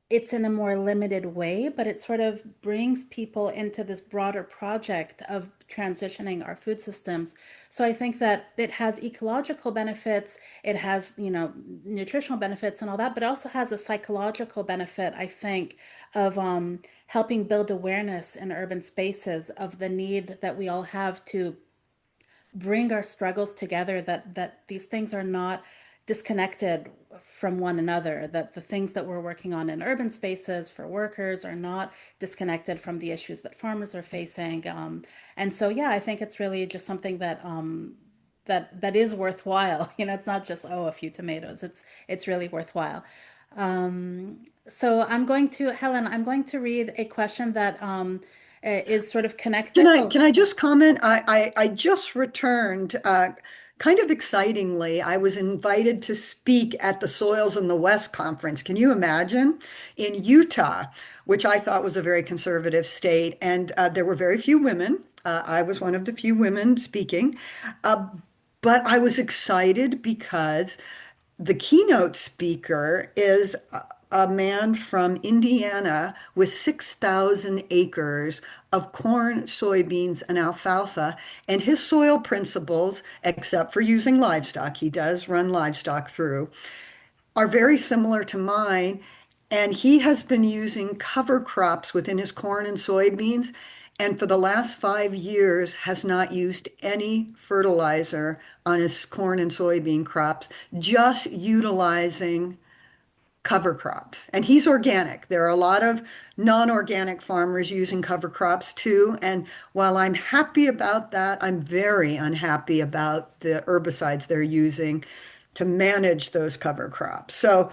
it's in a more limited way, but it sort of brings people into this broader project of transitioning our food systems. So I think that it has ecological benefits, it has, nutritional benefits and all that, but it also has a psychological benefit, I think, of helping build awareness in urban spaces of the need that we all have to bring our struggles together, that these things are not disconnected from one another, that the things that we're working on in urban spaces for workers are not disconnected from the issues that farmers are facing. And so, yeah, I think it's really just something that that is worthwhile. It's not just, oh, a few tomatoes. It's really worthwhile. So Helen, I'm going to read a question that is sort of Can connected. I Oh, can I just comment? I just returned, kind of excitingly. I was invited to speak at the Soils in the West conference. Can you imagine? In Utah, which I thought was a very conservative state, and there were very few women. I was one of the few women speaking, uh, but I was excited because the keynote speaker is a man from Indiana with 6,000 acres of corn, soybeans, and alfalfa. And his soil principles, except for using livestock, he does run livestock through, are very similar to mine. And he has been using cover crops within his corn and soybeans. And for the last 5 years has not used any fertilizer on his corn and soybean crops, just utilizing cover crops. And he's organic. There are a lot of non-organic farmers using cover crops too. And while I'm happy about that, I'm very unhappy about the herbicides they're using to manage those cover crops. So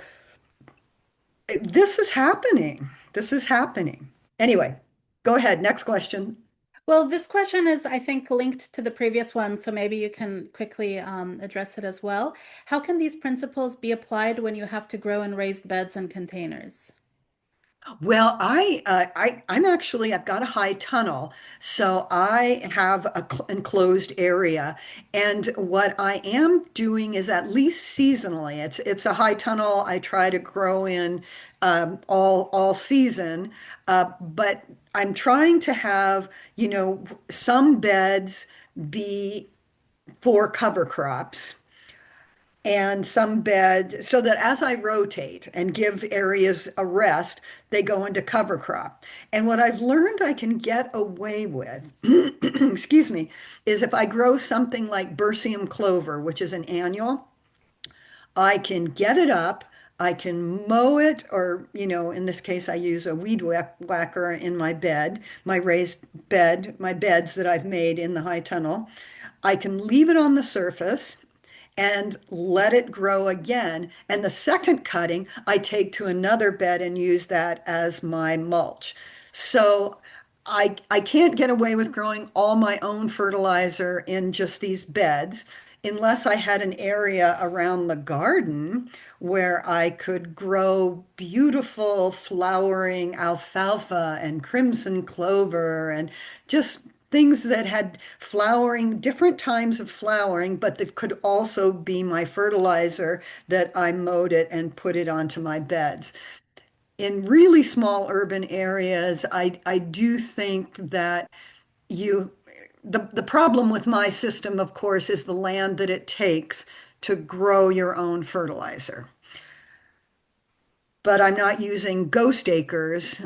this is happening. This is happening. Anyway, go ahead. Next question. Well, this question is, I think, linked to the previous one, so maybe you can quickly address it as well. How can these principles be applied when you have to grow in raised beds and containers? Well, I'm actually, I've got a high tunnel, so I have a enclosed area. And what I am doing is at least seasonally, it's a high tunnel. I try to grow in all season, but I'm trying to have, some beds be for cover crops and some bed so that as I rotate and give areas a rest, they go into cover crop. And what I've learned I can get away with, excuse me, is if I grow something like Berseem clover, which is an annual, I can get it up. I can mow it, or, in this case, I use a whacker in my bed, my raised bed, my beds that I've made in the high tunnel. I can leave it on the surface and let it grow again. And the second cutting, I take to another bed and use that as my mulch. So I can't get away with growing all my own fertilizer in just these beds unless I had an area around the garden where I could grow beautiful flowering alfalfa and crimson clover and just things that had flowering, different times of flowering, but that could also be my fertilizer that I mowed it and put it onto my beds. In really small urban areas, I do think that you, the problem with my system, of course, is the land that it takes to grow your own fertilizer. But I'm not using ghost acres.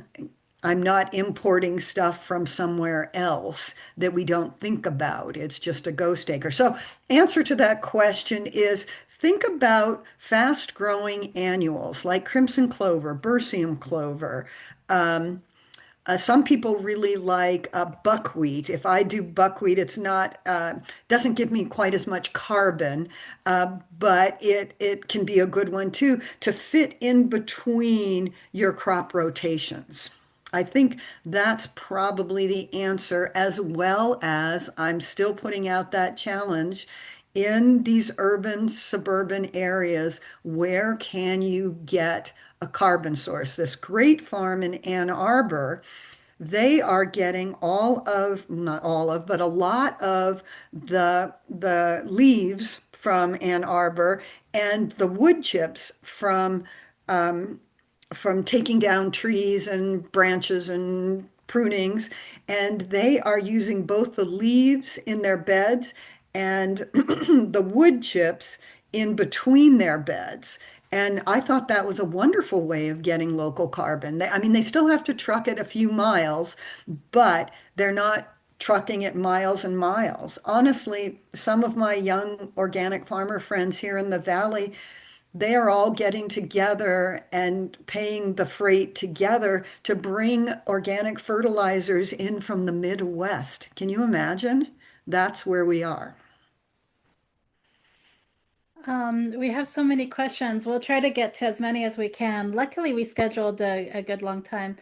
I'm not importing stuff from somewhere else that we don't think about. It's just a ghost acre. So, answer to that question is think about fast growing annuals like crimson clover, berseem clover. Um, some people really like buckwheat. If I do buckwheat, it's not doesn't give me quite as much carbon, but it can be a good one too to fit in between your crop rotations. I think that's probably the answer, as well as I'm still putting out that challenge in these urban, suburban areas. Where can you get a carbon source? This great farm in Ann Arbor, they are getting all of, not all of, but a lot of the leaves from Ann Arbor and the wood chips from taking down trees and branches and prunings, and they are using both the leaves in their beds and the wood chips in between their beds. And I thought that was a wonderful way of getting local carbon. I mean, they still have to truck it a few miles, but they're not trucking it miles and miles. Honestly, some of my young organic farmer friends here in the valley, they are all getting together and paying the freight together to bring organic fertilizers in from the Midwest. Can you imagine? That's where we are. We have so many questions. We'll try to get to as many as we can. Luckily, we scheduled a good long time.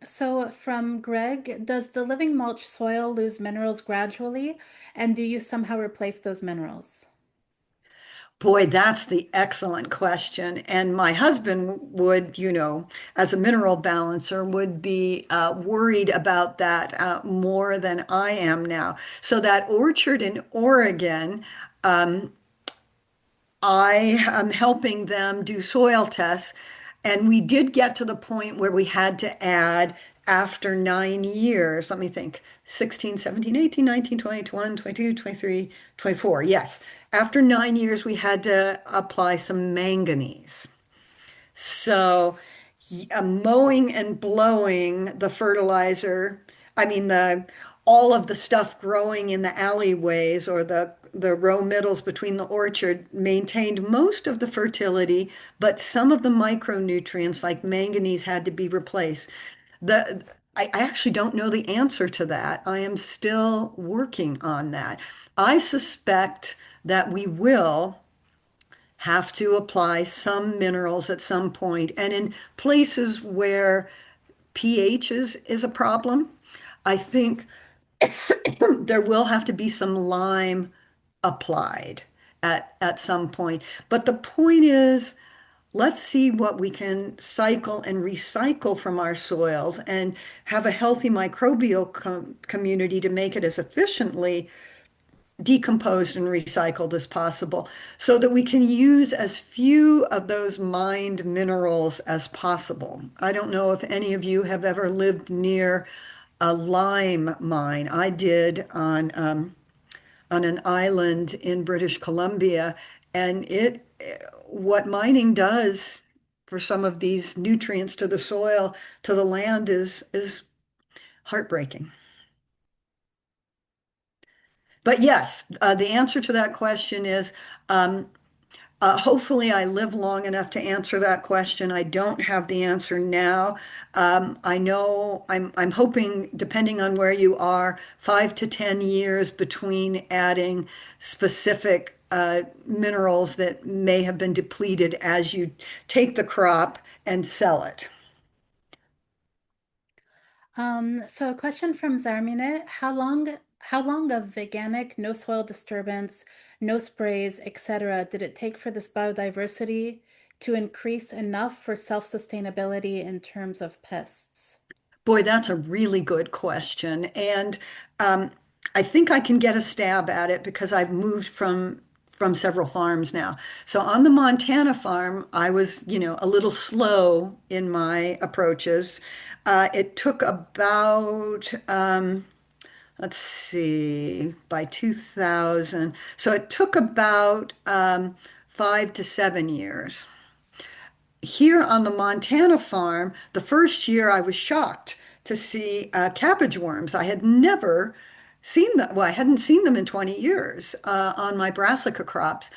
So from Greg, does the living mulch soil lose minerals gradually? And do you somehow replace those minerals? Boy, that's the excellent question. And my husband would, as a mineral balancer, would be worried about that more than I am now. So that orchard in Oregon, I am helping them do soil tests. And we did get to the point where we had to add after 9 years, let me think, 16, 17, 18, 19, 20, 21, 22, 23, 24. Yes. After 9 years, we had to apply some manganese. So mowing and blowing the fertilizer, I mean the all of the stuff growing in the alleyways or the the row middles between the orchard maintained most of the fertility, but some of the micronutrients like manganese had to be replaced. The I actually don't know the answer to that. I am still working on that. I suspect that we will have to apply some minerals at some point, and in places where pH is a problem, I think there will have to be some lime applied at some point. But the point is, let's see what we can cycle and recycle from our soils and have a healthy microbial community to make it as efficiently decomposed and recycled as possible so that we can use as few of those mined minerals as possible. I don't know if any of you have ever lived near a lime mine. I did on an island in British Columbia, and what mining does for some of these nutrients to the soil, to the land is heartbreaking. But yes, the answer to that question is hopefully I live long enough to answer that question. I don't have the answer now. I know I'm hoping, depending on where you are, 5 to 10 years between adding specific minerals that may have been depleted as you take the crop and sell it. So a question from Zarmine, how long of veganic, no soil disturbance, no sprays, etc. did it take for this biodiversity to increase enough for self-sustainability in terms of pests? Boy, that's a really good question. And um, I think I can get a stab at it because I've moved from several farms now. So on the Montana farm, I was, a little slow in my approaches. It took about, let's see, by 2000. So it took about 5 to 7 years. Here on the Montana farm, the first year I was shocked to see cabbage worms. I had never seen them. Well, I hadn't seen them in 20 years on my brassica crops.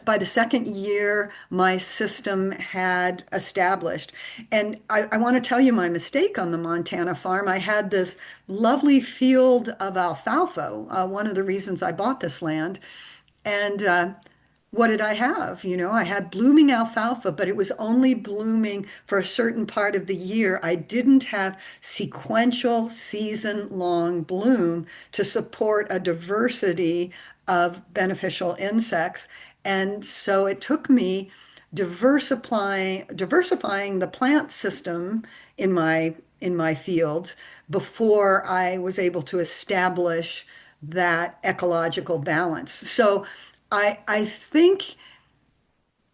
By the second year, my system had established. And I want to tell you my mistake on the Montana farm. I had this lovely field of alfalfa, one of the reasons I bought this land. And what did I have? I had blooming alfalfa, but it was only blooming for a certain part of the year. I didn't have sequential season-long bloom to support a diversity of beneficial insects. And so it took me diversifying the plant system in my fields before I was able to establish that ecological balance. So I think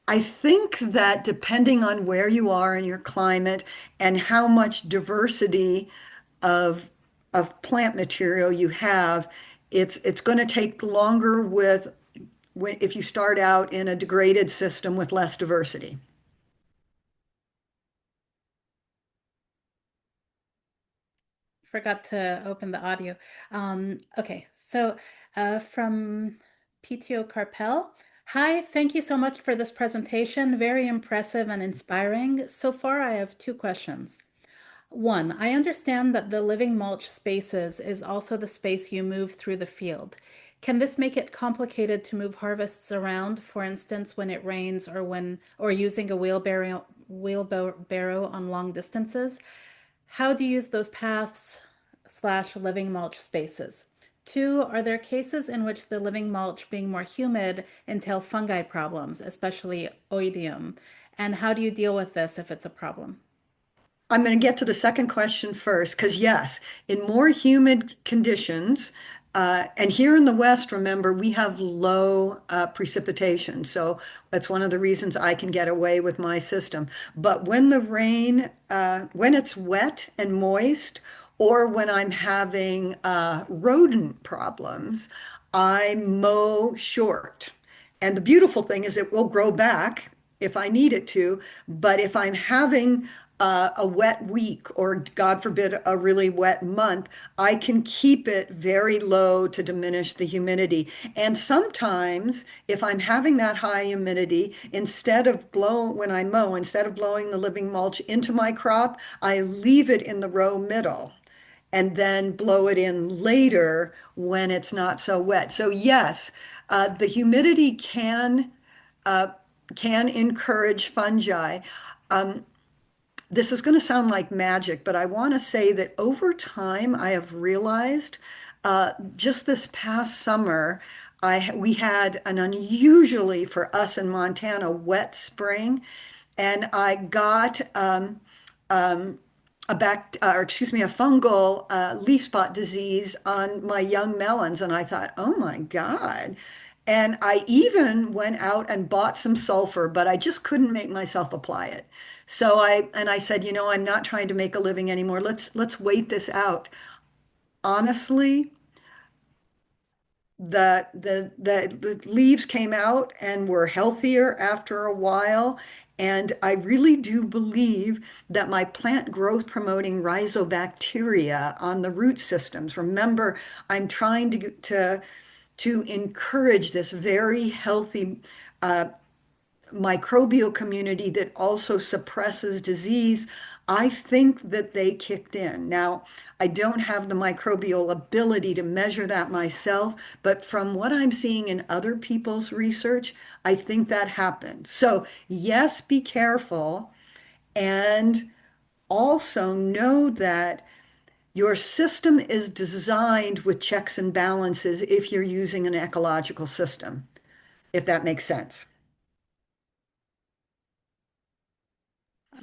that depending on where you are in your climate and how much diversity of plant material you have, it's going to take longer if you start out in a degraded system with less diversity. Forgot to open the audio. Okay, so from PTO Carpel. Hi, thank you so much for this presentation. Very impressive and inspiring. So far, I have two questions. One, I understand that the living mulch spaces is also the space you move through the field. Can this make it complicated to move harvests around, for instance, when it rains or using a wheelbarrow on long distances? How do you use those paths slash living mulch spaces? Two, are there cases in which the living mulch being more humid entail fungi problems, especially oidium? And how do you deal with this if it's a problem? I'm going to get to the second question first, because yes, in more humid conditions, and here in the West, remember, we have low precipitation. So that's one of the reasons I can get away with my system. But when it's wet and moist, or when I'm having rodent problems, I mow short. And the beautiful thing is it will grow back if I need it to. But if I'm having a wet week or, God forbid, a really wet month, I can keep it very low to diminish the humidity. And sometimes, if I'm having that high humidity, when I mow, instead of blowing the living mulch into my crop, I leave it in the row middle and then blow it in later when it's not so wet. So yes, the humidity uh, can encourage fungi. This is going to sound like magic, but I want to say that over time, I have realized just this past summer, we had an unusually for us in Montana wet spring, and I got a fungal leaf spot disease on my young melons, and I thought, oh my God. And I even went out and bought some sulfur, but I just couldn't make myself apply it. I said, I'm not trying to make a living anymore. Let's wait this out. Honestly, the leaves came out and were healthier after a while. And I really do believe that my plant growth promoting rhizobacteria on the root systems. Remember, I'm trying to encourage this very healthy microbial community that also suppresses disease. I think that they kicked in. Now, I don't have the microbial ability to measure that myself, but from what I'm seeing in other people's research, I think that happened. So, yes, be careful, and also know that your system is designed with checks and balances if you're using an ecological system, if that makes sense.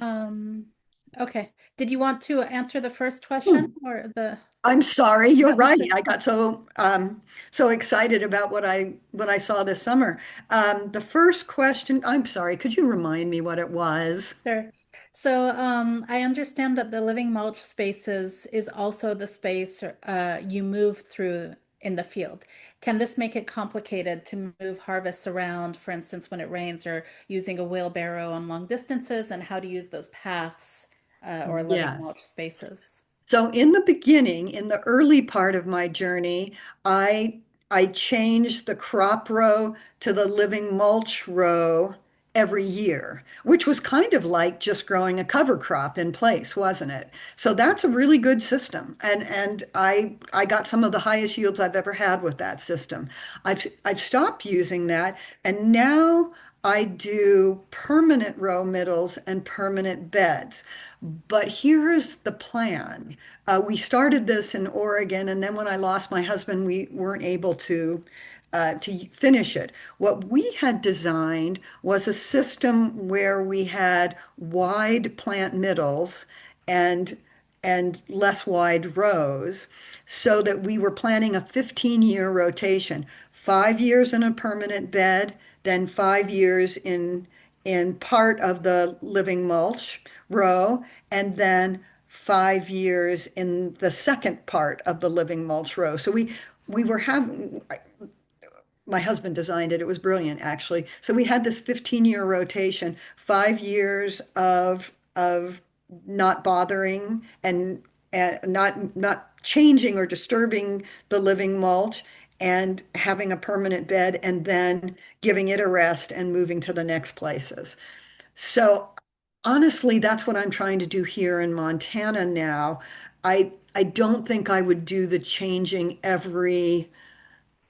Um, okay. Did you want to answer the first question or the I'm sorry, you're that right. was it? I got so excited about what I saw this summer. The first question, I'm sorry, could you remind me what it was? Sure. So I understand that the living mulch spaces is also the space you move through in the field. Can this make it complicated to move harvests around, for instance, when it rains or using a wheelbarrow on long distances, and how to use those paths or living Yes. mulch spaces? So in the beginning, in the early part of my journey, I I changed the crop row to the living mulch row every year, which was kind of like just growing a cover crop in place, wasn't it? So that's a really good system. And I got some of the highest yields I've ever had with that system. I've stopped using that, and now I do permanent row middles and permanent beds. But here's the plan. We started this in Oregon, and then when I lost my husband, we weren't able to finish it. What we had designed was a system where we had wide plant middles and and less wide rows, so that we were planning a 15-year rotation, 5 years in a permanent bed, then 5 years in part of the living mulch row, and then 5 years in the second part of the living mulch row. So we were having, my husband designed it. It was brilliant, actually. So we had this 15-year rotation, 5 years of not bothering and not changing or disturbing the living mulch, and having a permanent bed, and then giving it a rest and moving to the next places. So honestly, that's what I'm trying to do here in Montana now. I don't think I would do the changing every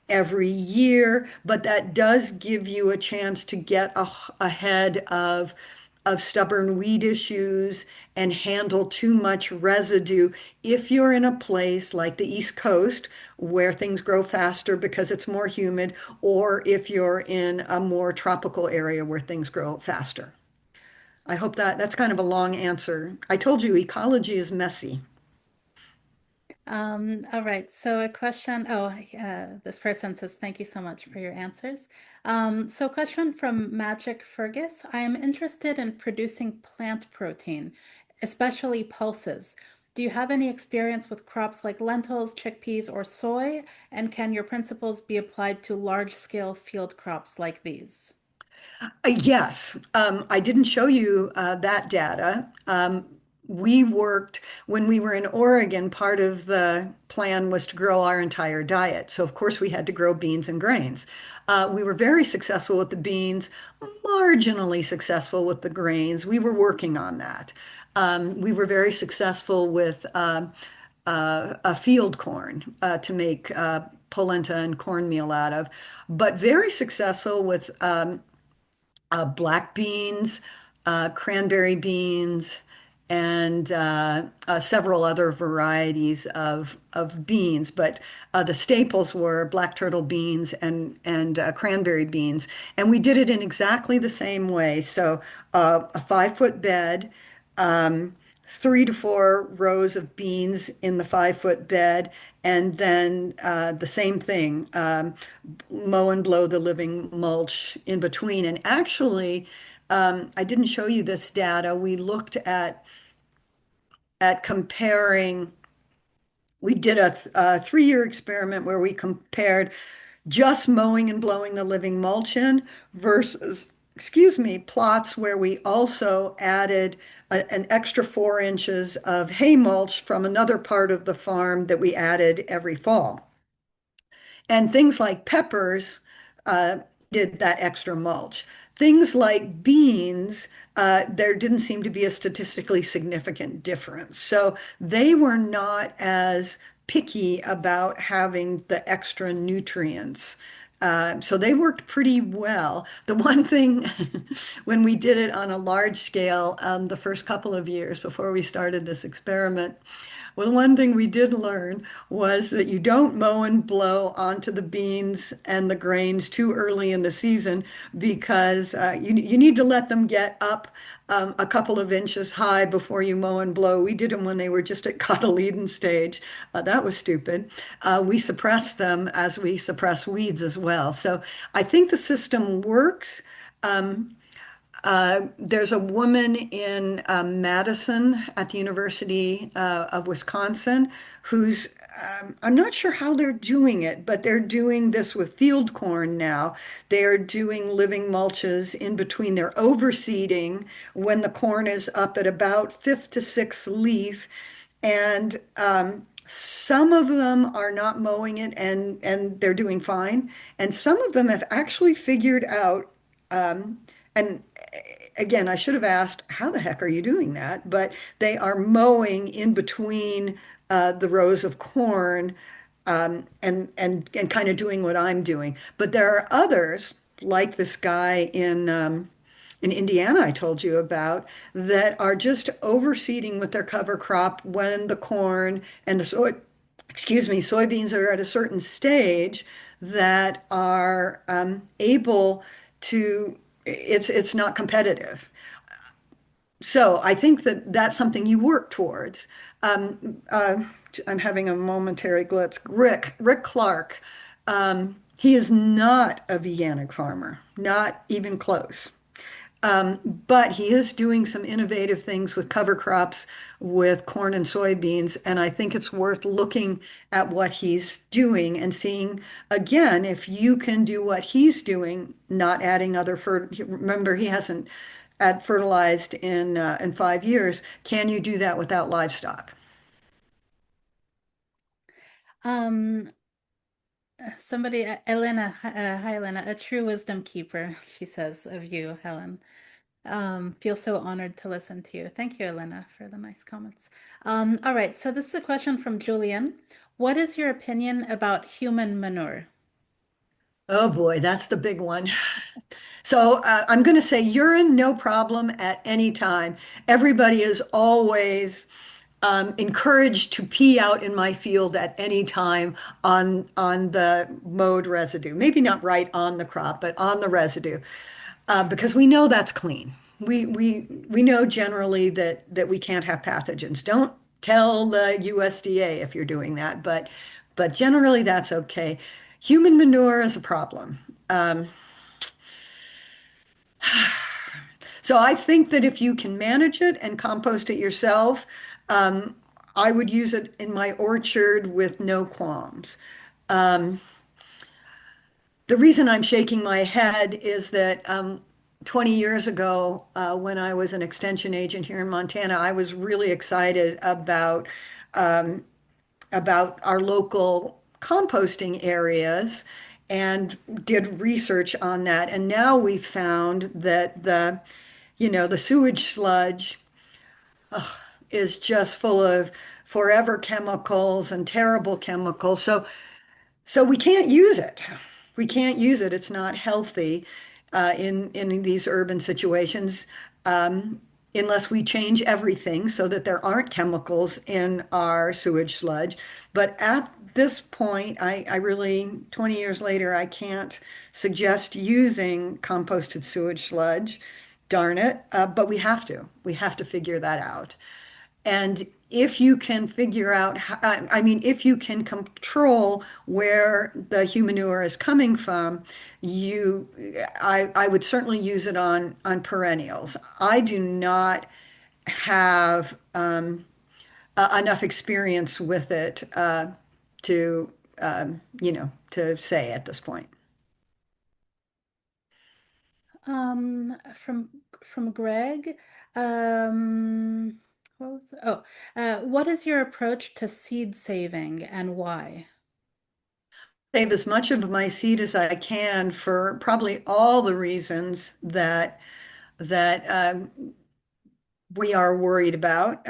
year, but that does give you a chance to get ahead of stubborn weed issues and handle too much residue if you're in a place like the East Coast where things grow faster because it's more humid, or if you're in a more tropical area where things grow faster. I hope that's kind of a long answer. I told you ecology is messy. All right. So a question. Oh, this person says, thank you so much for your answers. So a question from Magic Fergus. I am interested in producing plant protein, especially pulses. Do you have any experience with crops like lentils, chickpeas, or soy? And can your principles be applied to large-scale field crops like these? Yes, I didn't show you that data. we worked when we were in Oregon, part of the plan was to grow our entire diet. So, of course, we had to grow beans and grains. We were very successful with the beans, marginally successful with the grains. We were working on that. We were very successful with a field corn to make polenta and cornmeal out of, but very successful with black beans, cranberry beans, and several other varieties of beans. But the staples were black turtle beans and cranberry beans. And we did it in exactly the same way. So a 5 foot bed, 3 to 4 rows of beans in the 5 foot bed, and then the same thing, mow and blow the living mulch in between. And actually, I didn't show you this data. We looked at comparing. We did a 3-year experiment where we compared just mowing and blowing the living mulch in versus, excuse me, plots where we also added an extra 4 inches of hay mulch from another part of the farm that we added every fall. And things like peppers uh, did that extra mulch. Things like beans, there didn't seem to be a statistically significant difference. So they were not as picky about having the extra nutrients. So they worked pretty well. The one thing, when we did it on a large scale, the first couple of years before we started this experiment, well, one thing we did learn was that you don't mow and blow onto the beans and the grains too early in the season because you need to let them get up a couple of inches high before you mow and blow. We did them when they were just at cotyledon stage. That was stupid. We suppress them as we suppress weeds as well. So I think the system works. There's a woman in Madison at the University of Wisconsin who's, I'm not sure how they're doing it, but they're doing this with field corn now. They're doing living mulches in between. They're overseeding when the corn is up at about fifth to sixth leaf. And some of them are not mowing it and they're doing fine. And some of them have actually figured out. And again, I should have asked, how the heck are you doing that? But they are mowing in between the rows of corn and kind of doing what I'm doing. But there are others, like this guy in Indiana I told you about, that are just overseeding with their cover crop when the corn and the soybeans are at a certain stage that are able to, it's not competitive. So I think that that's something you work towards. Um, uh, I'm having a momentary glitch. Rick Clark, he is not a veganic farmer, not even close. But he is doing some innovative things with cover crops with corn and soybeans. And I think it's worth looking at what he's doing and seeing again if you can do what he's doing, not adding other remember, he hasn't add fertilized in 5 years. Can you do that without livestock? Um, Somebody, Elena, hi Elena, a true wisdom keeper, she says of you, Helen. Feel so honored to listen to you. Thank you, Elena, for the nice comments. All right, so this is a question from Julian. What is your opinion about human manure? Oh boy, that's the big one. So I'm going to say urine, no problem at any time. Everybody is always encouraged to pee out in my field at any time on the mowed residue. Maybe not right on the crop, but on the residue, because we know that's clean. We know generally that we can't have pathogens. Don't tell the USDA if you're doing that, but generally that's okay. Human manure is a problem. So I think that if you can manage it and compost it yourself, um, I would use it in my orchard with no qualms. The reason I'm shaking my head is that 20 years ago, when I was an extension agent here in Montana, I was really excited um, about our local composting areas and did research on that. And now we found that the sewage sludge is just full of forever chemicals and terrible chemicals. So we can't use it. We can't use it. It's not healthy in these urban situations unless we change everything so that there aren't chemicals in our sewage sludge. But at this point, I really, 20 years later, I can't suggest using composted sewage sludge. Darn it. But we have to. We have to figure that out. And if you can figure out, I mean, if you can control where the human manure is coming from, I would certainly use it on perennials. I do not have enough experience with it to, to say at this point. From Greg, what was it? Oh, what is your approach to seed saving and why? Save as much of my seed as I can for probably all the reasons that we are worried about.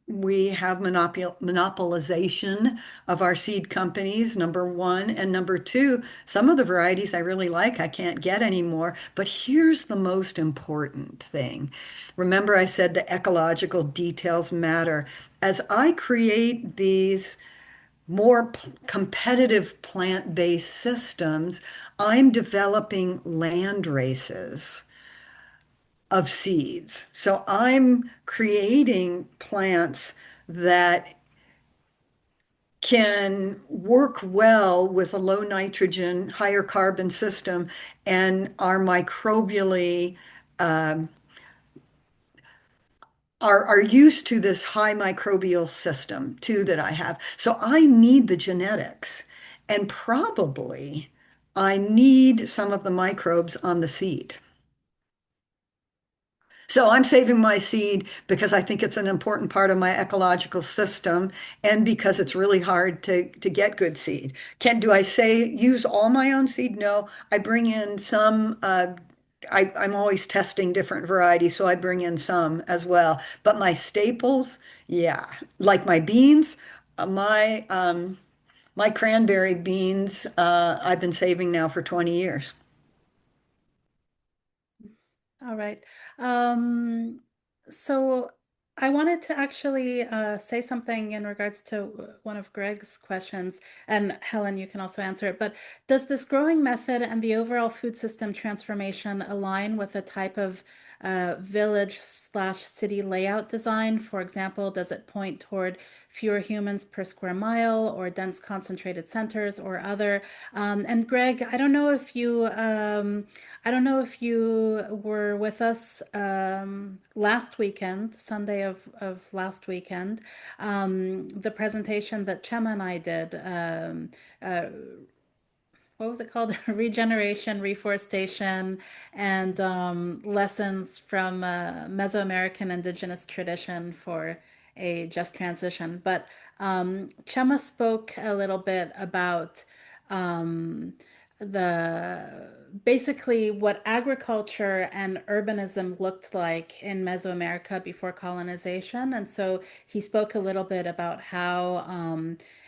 We have monopolization of our seed companies, number one. And number two, some of the varieties I really like, I can't get anymore. But here's the most important thing. Remember, I said the ecological details matter. As I create these more competitive plant-based systems, I'm developing land races of seeds. So I'm creating plants that can work well with a low nitrogen, higher carbon system and are microbially um, are used to this high microbial system too that I have. So I need the genetics and probably I need some of the microbes on the seed. So I'm saving my seed because I think it's an important part of my ecological system and because it's really hard to get good seed. Do I say use all my own seed? No, I bring in some, I'm always testing different varieties, so I bring in some as well. But my staples, yeah, like my beans, my cranberry beans, I've been saving now for 20 years. All right. Um, so I wanted to actually say something in regards to one of Greg's questions, and Helen, you can also answer it. But does this growing method and the overall food system transformation align with a type of village slash city layout design? For example, does it point toward fewer humans per square mile or dense concentrated centers or other? And Greg, I don't know if you were with us last weekend, Sunday of last weekend, the presentation that Chema and I did. Uh, what was it called? Regeneration, reforestation, and lessons from Mesoamerican indigenous tradition for a just transition. But Chema spoke a little bit about um, the basically what agriculture and urbanism looked like in Mesoamerica before colonization. And so he spoke a little bit about how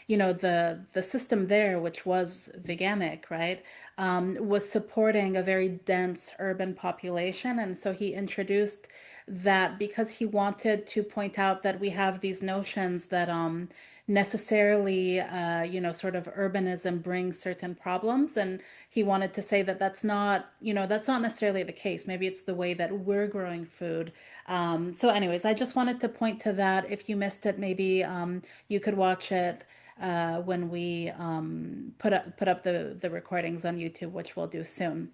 the system there, which was veganic, right, was supporting a very dense urban population. And so he introduced that because he wanted to point out that we have these notions that necessarily, sort of urbanism brings certain problems. And he wanted to say that that's not necessarily the case. Maybe it's the way that we're growing food. So anyways, I just wanted to point to that. If you missed it, maybe you could watch it when we put up the recordings on YouTube, which we'll do soon.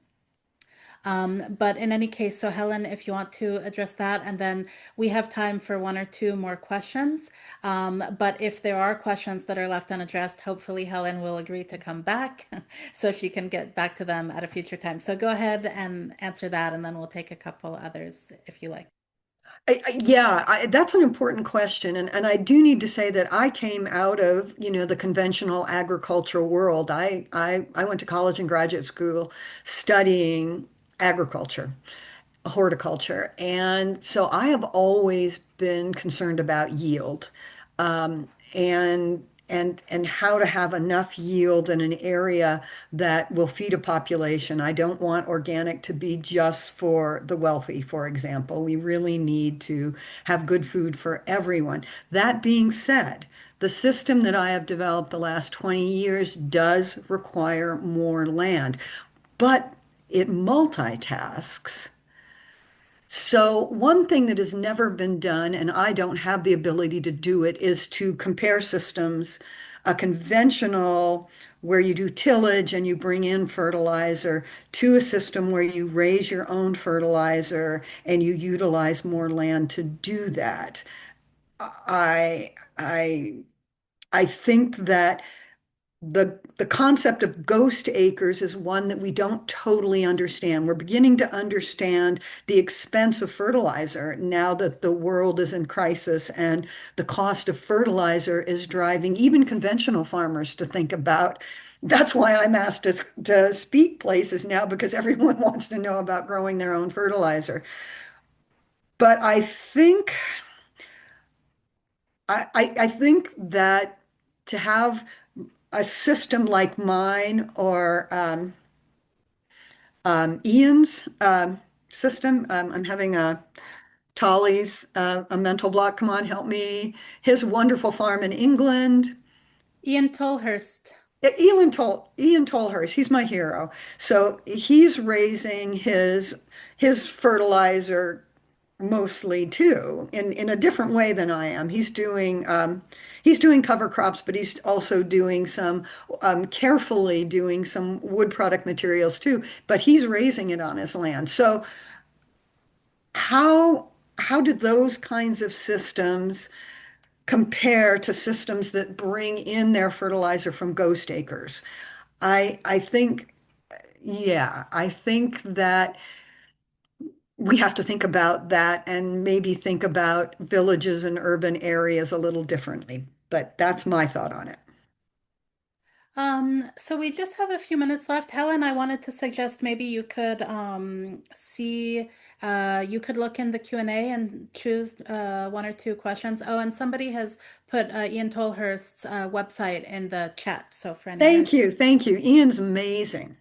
But in any case, so Helen, if you want to address that, and then we have time for one or two more questions. But if there are questions that are left unaddressed, hopefully Helen will agree to come back so she can get back to them at a future time. So go ahead and answer that, and then we'll take a couple others if you like. Yeah, that's an important question. And I do need to say that I came out of, the conventional agricultural world. I went to college and graduate school studying agriculture, horticulture. And so I have always been concerned about yield, and how to have enough yield in an area that will feed a population. I don't want organic to be just for the wealthy, for example. We really need to have good food for everyone. That being said, the system that I have developed the last 20 years does require more land, but it multitasks. So, one thing that has never been done, and I don't have the ability to do it, is to compare systems, a conventional where you do tillage and you bring in fertilizer to a system where you raise your own fertilizer and you utilize more land to do that. I I I think that the concept of ghost acres is one that we don't totally understand. We're beginning to understand the expense of fertilizer now that the world is in crisis and the cost of fertilizer is driving even conventional farmers to think about. That's why I'm asked to speak places now because everyone wants to know about growing their own fertilizer. But I think that to have a system like mine or Ian's system. I'm having a mental block. Come on, help me. His wonderful farm in England. Ian Tolhurst. Yeah, Ian Tolhurst, he's my hero. So he's raising his fertilizer mostly too, in a different way than I am. He's doing cover crops, but he's also doing some carefully doing some wood product materials too. But he's raising it on his land. So how how did those kinds of systems compare to systems that bring in their fertilizer from ghost acres? I think, yeah, I think that we have to think about that and maybe think about villages and urban areas a little differently. But that's my thought on it. So we just have a few minutes left. Helen, I wanted to suggest maybe you could you could look in the Q&A and choose one or two questions. Oh, and somebody has put Ian Tolhurst's website in the chat. So for anyone. Thank you. Thank you. Ian's amazing.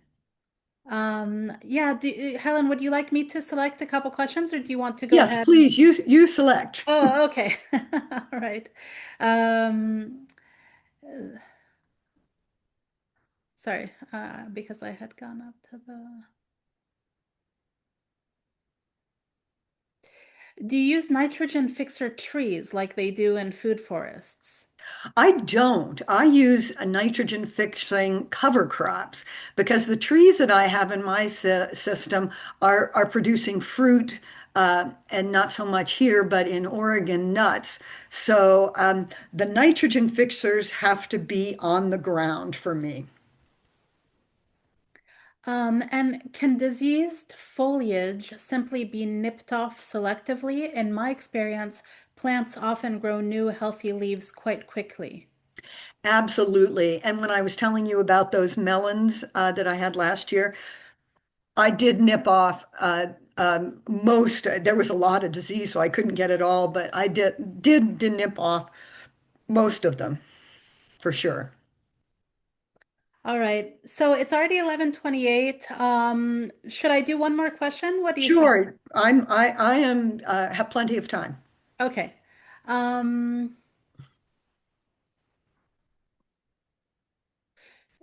Yeah, Helen, would you like me to select a couple questions or do you want to go Yes, ahead? please. You select. Oh, okay. All right. Um, sorry, because I had gone up to the. Do you use nitrogen fixer trees like they do in food forests? I don't. I use a nitrogen fixing cover crops because the trees that I have in my system are producing fruit, and not so much here, but in Oregon, nuts. So the nitrogen fixers have to be on the ground for me. And can diseased foliage simply be nipped off selectively? In my experience, plants often grow new healthy leaves quite quickly. Absolutely. And when I was telling you about those melons that I had last year, I did nip off most. There was a lot of disease, so I couldn't get it all, but I did nip off most of them for sure. All right. So it's already 11:28. Should I do one more question? What do you think? Sure, I am have plenty of time. Okay. Um,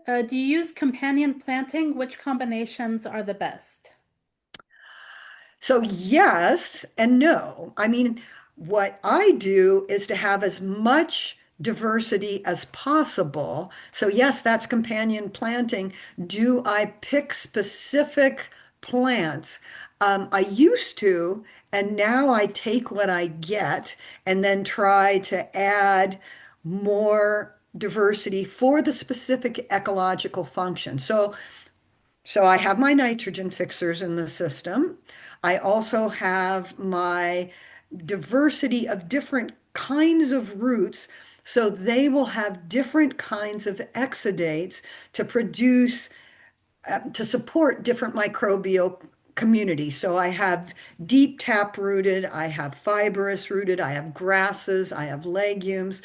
do you use companion planting? Which combinations are the best? So yes and no. I mean, what I do is to have as much diversity as possible. So yes, that's companion planting. Do I pick specific plants. I used to, and now I take what I get and then try to add more diversity for the specific ecological function. So I have my nitrogen fixers in the system. I also have my diversity of different kinds of roots. So they will have different kinds of exudates to produce, to support different microbial communities. So I have deep tap rooted, I have fibrous rooted, I have grasses, I have legumes.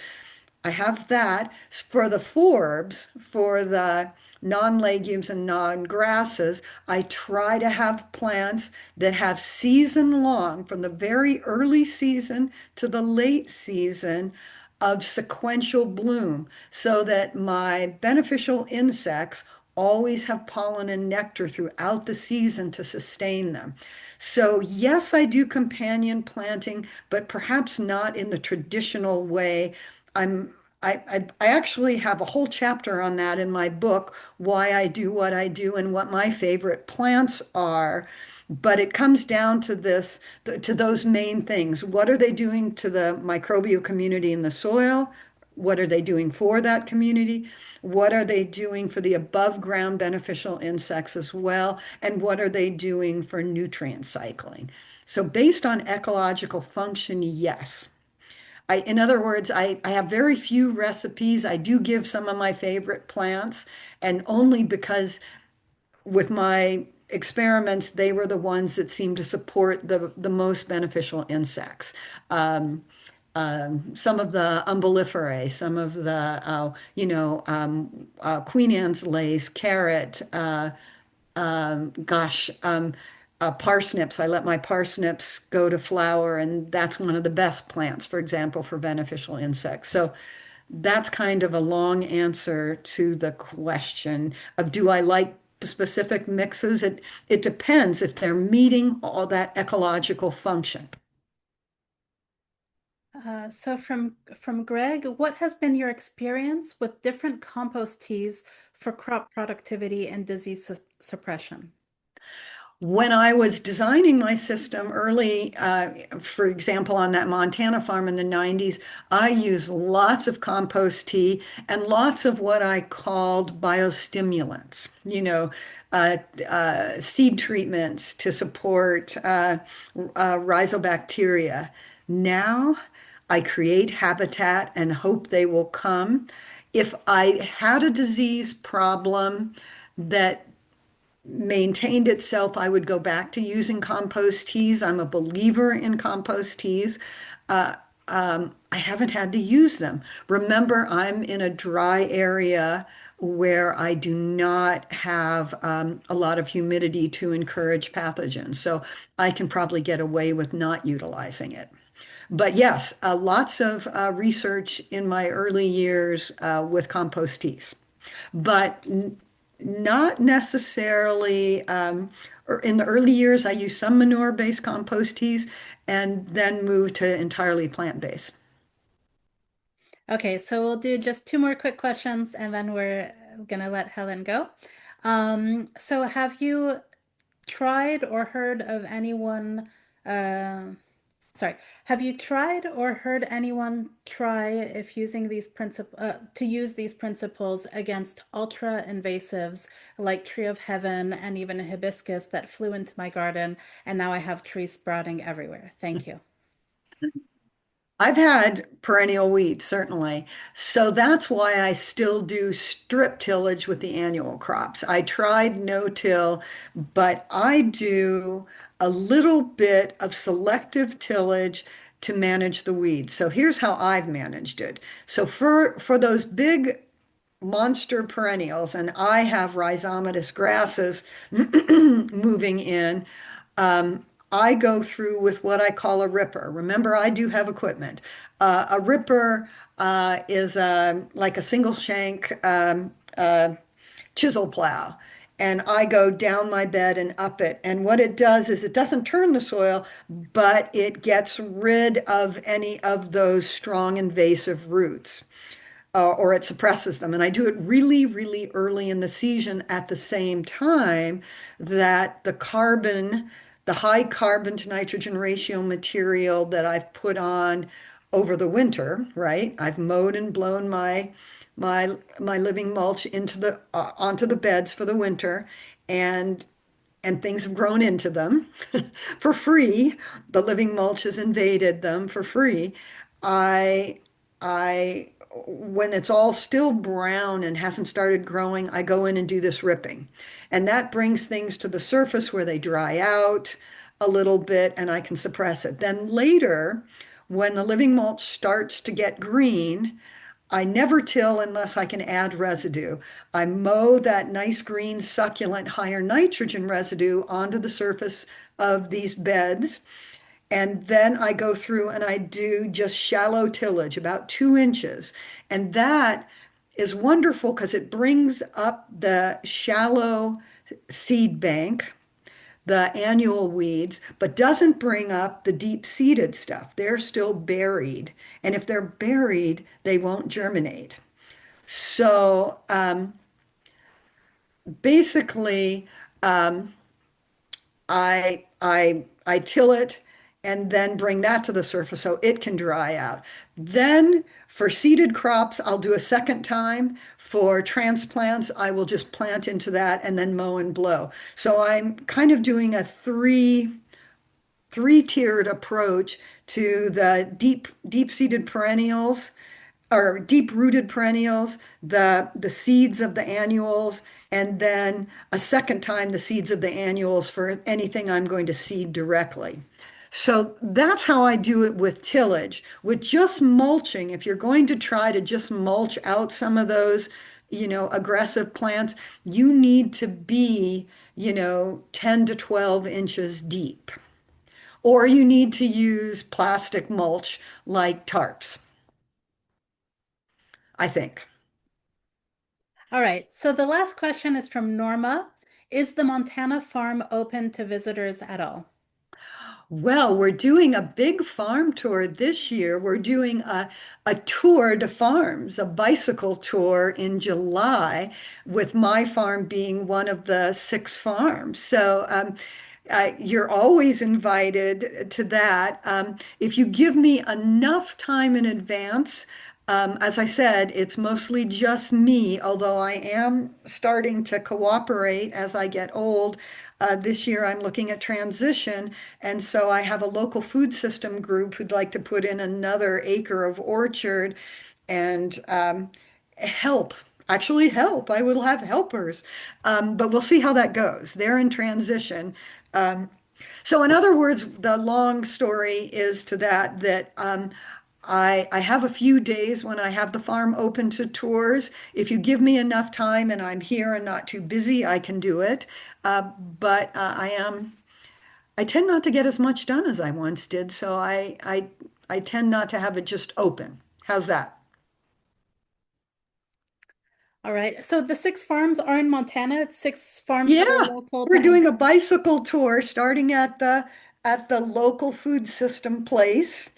I have that for the forbs, for the non-legumes and non-grasses. I try to have plants that have season long, from the very early season to the late season, of sequential bloom so that my beneficial insects always have pollen and nectar throughout the season to sustain them. So yes, I do companion planting, but perhaps not in the traditional way. I'm I actually have a whole chapter on that in my book, why I do what I do and what my favorite plants are. But it comes down to this, to those main things. What are they doing to the microbial community in the soil? What are they doing for that community? What are they doing for the above ground beneficial insects as well? And what are they doing for nutrient cycling? So based on ecological function, yes. In other words, I have very few recipes. I do give some of my favorite plants, and only because with my experiments, they were the ones that seemed to support the most beneficial insects. Some of the umbelliferae, some of the, Queen Anne's lace, carrot, gosh, parsnips. I let my parsnips go to flower, and that's one of the best plants, for example, for beneficial insects. So that's kind of a long answer to the question of do I like the specific mixes? It depends if they're meeting all that ecological function. So from Greg, what has been your experience with different compost teas for crop productivity and disease suppression? When I was designing my system early, for example, on that Montana farm in the 90s, I used lots of compost tea and lots of what I called biostimulants, seed treatments to support rhizobacteria. Now I create habitat and hope they will come. If I had a disease problem that maintained itself, I would go back to using compost teas. I'm a believer in compost teas. I haven't had to use them. Remember, I'm in a dry area where I do not have a lot of humidity to encourage pathogens. So I can probably get away with not utilizing it. But yes, lots of research in my early years with compost teas. But not necessarily, or in the early years, I used some manure-based compost teas and then moved to entirely plant-based. Okay, so we'll do just two more quick questions and then we're gonna let Helen go. So have you tried or heard of anyone, uh, sorry, have you tried or heard anyone try if using these to use these principles against ultra invasives like tree of heaven and even a hibiscus that flew into my garden and now I have trees sprouting everywhere. Thank you. I've had perennial weeds, certainly. So that's why I still do strip tillage with the annual crops. I tried no-till, but I do a little bit of selective tillage to manage the weeds. So here's how I've managed it. So for those big monster perennials, and I have rhizomatous grasses moving in. I go through with what I call a ripper. Remember, I do have equipment. A ripper is like a single shank chisel plow. And I go down my bed and up it. And what it does is it doesn't turn the soil, but it gets rid of any of those strong invasive roots. or it suppresses them. And I do it really, really early in the season at the same time that the high carbon to nitrogen ratio material that I've put on over the winter, right? I've mowed and blown my living mulch into the onto the beds for the winter, and things have grown into them for free. The living mulch has invaded them for free. I, when it's all still brown and hasn't started growing, I go in and do this ripping. And that brings things to the surface where they dry out a little bit and I can suppress it. Then later, when the living mulch starts to get green, I never till unless I can add residue. I mow that nice green succulent higher nitrogen residue onto the surface of these beds. And then I go through and I do just shallow tillage, about 2 inches. And that is wonderful because it brings up the shallow seed bank, the annual weeds, but doesn't bring up the deep-seeded stuff. They're still buried. And if they're buried, they won't germinate. So basically, um, I till it and then bring that to the surface so it can dry out. Then for seeded crops, I'll do a second time. For transplants, I will just plant into that and then mow and blow. So I'm kind of doing a three-tiered approach to the deep-seeded perennials or deep-rooted perennials, the seeds of the annuals, and then a second time the seeds of the annuals for anything I'm going to seed directly. So that's how I do it with tillage. With just mulching, if you're going to try to just mulch out some of those, aggressive plants, you need to be, 10 to 12 inches deep. Or you need to use plastic mulch like tarps, I think. All right. So the last question is from Norma. Is the Montana farm open to visitors at all? Well, we're doing a big farm tour this year. We're doing a tour de farms, a bicycle tour in July, with my farm being one of the 6 farms. So you're always invited to that. If you give me enough time in advance, as I said, it's mostly just me, although I am starting to cooperate as I get old. This year I'm looking at transition, and so I have a local food system group who'd like to put in another acre of orchard and help. Actually, help. I will have helpers, but we'll see how that goes. They're in transition. So, in other words, the long story is to that I have a few days when I have the farm open to tours. If you give me enough time and I'm here and not too busy, I can do it. But I tend not to get as much done as I once did, so I tend not to have it just open. How's that? All right. So the 6 farms are in Montana. It's 6 farms that are Yeah, local to we're doing a Handbook. bicycle tour starting at the local food system place.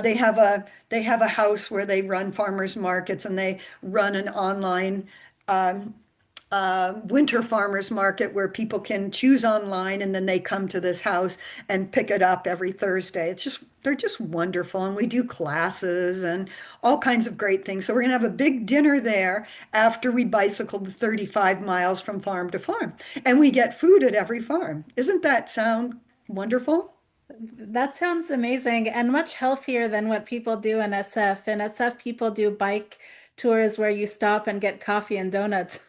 They have a house where they run farmers markets and they run an online um, winter farmers market where people can choose online and then they come to this house and pick it up every Thursday. They're just wonderful. And we do classes and all kinds of great things. So we're going to have a big dinner there after we bicycled the 35 miles from farm to farm. And we get food at every farm. Isn't that sound wonderful? That sounds amazing and much healthier than what people do in SF. In SF, people do bike tours where you stop and get coffee and donuts.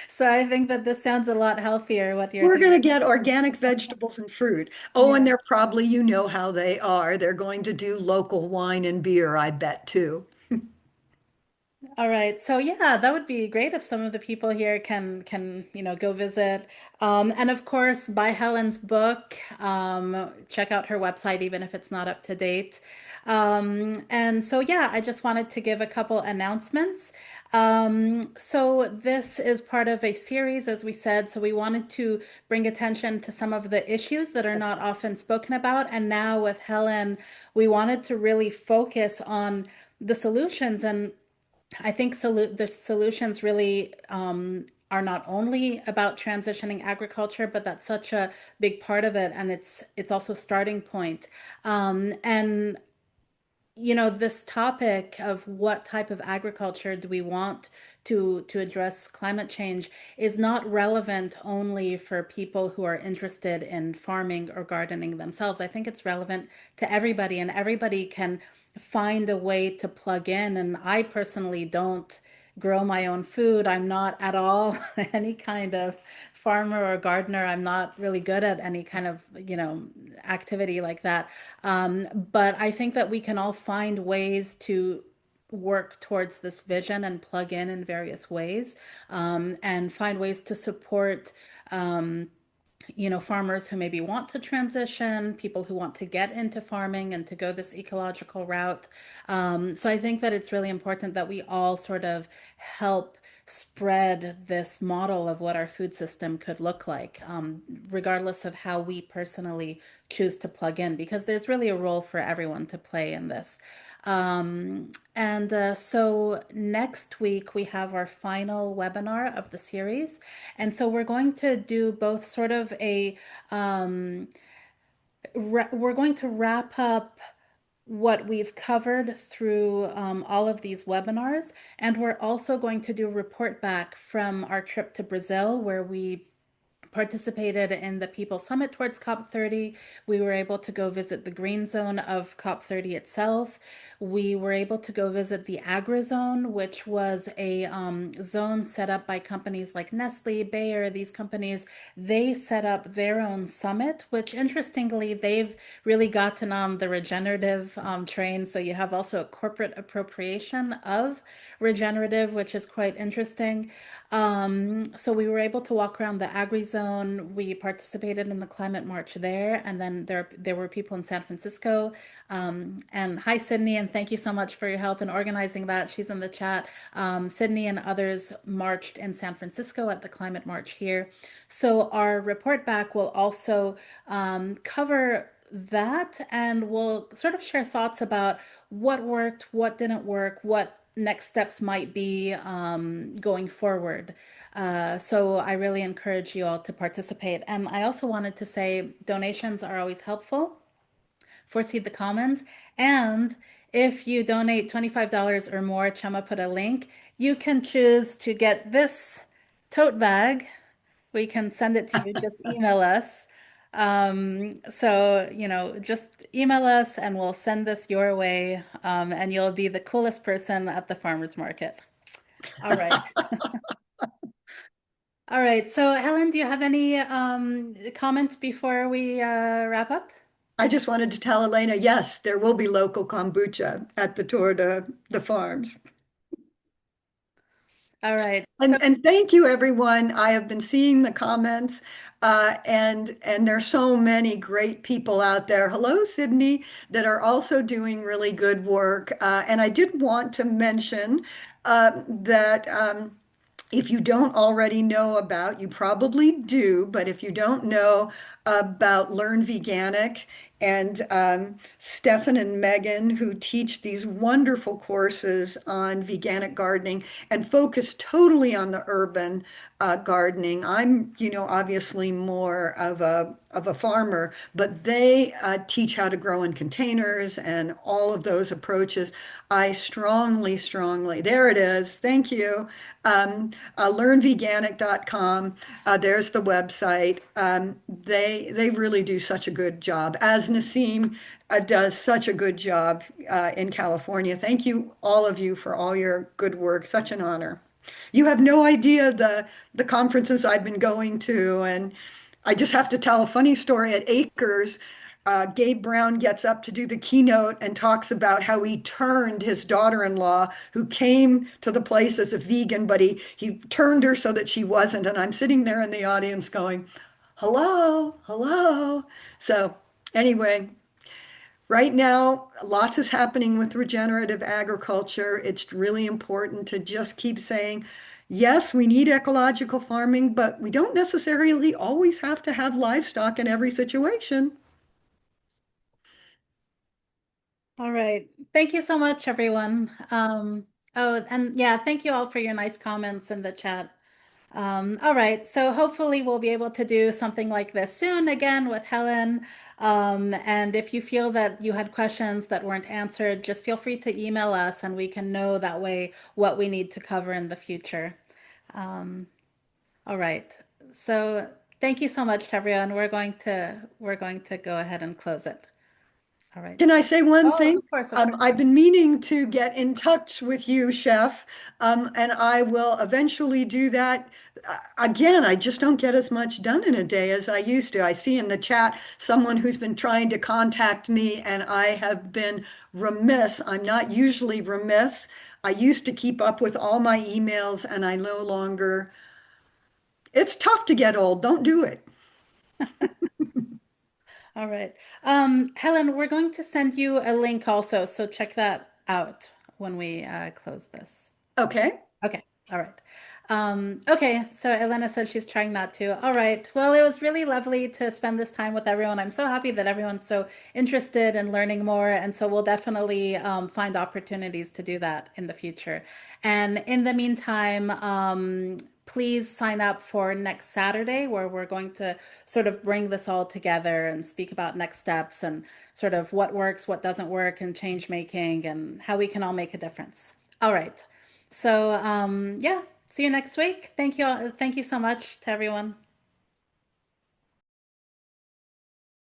So I think that this sounds a lot healthier, what you're We're going doing. to get organic vegetables and fruit. Oh, and Yeah. they're probably, you know how they are. They're going to do local wine and beer, I bet, too. All right. So yeah, that would be great if some of the people here can go visit. And of course, buy Helen's book. Check out her website, even if it's not up to date. And so yeah, I just wanted to give a couple announcements. So this is part of a series, as we said. So we wanted to bring attention to some of the issues that are not often spoken about. And now with Helen, we wanted to really focus on the solutions. And I think the solutions really are not only about transitioning agriculture, but that's such a big part of it, and it's also starting point. And this topic of what type of agriculture do we want to address climate change is not relevant only for people who are interested in farming or gardening themselves. I think it's relevant to everybody, and everybody can find a way to plug in. And I personally don't grow my own food. I'm not at all any kind of farmer or gardener. I'm not really good at any kind of, activity like that. But I think that we can all find ways to work towards this vision and plug in various ways, and find ways to support farmers who maybe want to transition, people who want to get into farming and to go this ecological route. So I think that it's really important that we all sort of help spread this model of what our food system could look like, regardless of how we personally choose to plug in, because there's really a role for everyone to play in this. And so next week we have our final webinar of the series. And so we're going to do both sort of we're going to wrap up what we've covered through all of these webinars. And we're also going to do a report back from our trip to Brazil, where we participated in the People Summit towards COP30. We were able to go visit the green zone of COP30 itself. We were able to go visit the agri-zone, which was a zone set up by companies like Nestle, Bayer, these companies. They set up their own summit, which interestingly, they've really gotten on the regenerative train. So you have also a corporate appropriation of regenerative, which is quite interesting. So we were able to walk around the agri-zone. We participated in the climate march there, and then there were people in San Francisco. And hi, Sydney, and thank you so much for your help in organizing that. She's in the chat. Sydney and others marched in San Francisco at the climate march here. So our report back will also cover that, and we'll sort of share thoughts about what worked, what didn't work, what next steps might be going forward. So I really encourage you all to participate. And I also wanted to say donations are always helpful for Seed the Commons. And if you donate $25 or more, Chema put a link, you can choose to get this tote bag. We can send it to you. Just email us. So, just email us and we'll send this your way. And you'll be the coolest person at the farmer's market. All right. All right. So, Helen, do you have any comments before we wrap up? I just wanted to tell Elena, yes, there will be local kombucha at the tour to the farms. All right. So, And thank you, everyone. I have been seeing the comments, and there's so many great people out there. Hello, Sydney, that are also doing really good work. And I did want to mention that. If you don't already know about, you probably do, but if you don't know about Learn Veganic and Stefan and Megan, who teach these wonderful courses on veganic gardening and focus totally on the urban gardening. I'm, obviously more of a farmer, but they teach how to grow in containers and all of those approaches. I strongly, strongly, there it is. Thank you. Learnveganic.com. There's the website. They really do such a good job, as Nassim does such a good job in California. Thank you, all of you, for all your good work. Such an honor. You have no idea the conferences I've been going to, and I just have to tell a funny story at Acres. Gabe Brown gets up to do the keynote and talks about how he turned his daughter-in-law, who came to the place as a vegan, but he turned her so that she wasn't. And I'm sitting there in the audience going, hello, hello. So anyway, right now, lots is happening with regenerative agriculture. It's really important to just keep saying, yes, we need ecological farming, but we don't necessarily always have to have livestock in every situation. all right. Thank you so much, everyone. Oh, and yeah, thank you all for your nice comments in the chat. All right, so hopefully we'll be able to do something like this soon again with Helen. And if you feel that you had questions that weren't answered, just feel free to email us and we can know that way what we need to cover in the future. All right, so thank you so much to everyone. We're going to go ahead and close it. All right. Can I say one Oh, thing? of course, of course. I've been meaning to get in touch with you, Chef, and I will eventually do that. Again, I just don't get as much done in a day as I used to. I see in the chat someone who's been trying to contact me, and I have been remiss. I'm not usually remiss. I used to keep up with all my emails, and I no longer. It's tough to get old. Don't do it. All right. Helen, we're going to send you a link also, so check that out when we close this. Okay. Okay. All right. Okay. So Elena said she's trying not to. All right. Well, it was really lovely to spend this time with everyone. I'm so happy that everyone's so interested in learning more. And so we'll definitely find opportunities to do that in the future. And in the meantime, please sign up for next Saturday, where we're going to sort of bring this all together and speak about next steps and sort of what works, what doesn't work, and change making and how we can all make a difference. All right. So, yeah, see you next week. Thank you all. Thank you so much to everyone.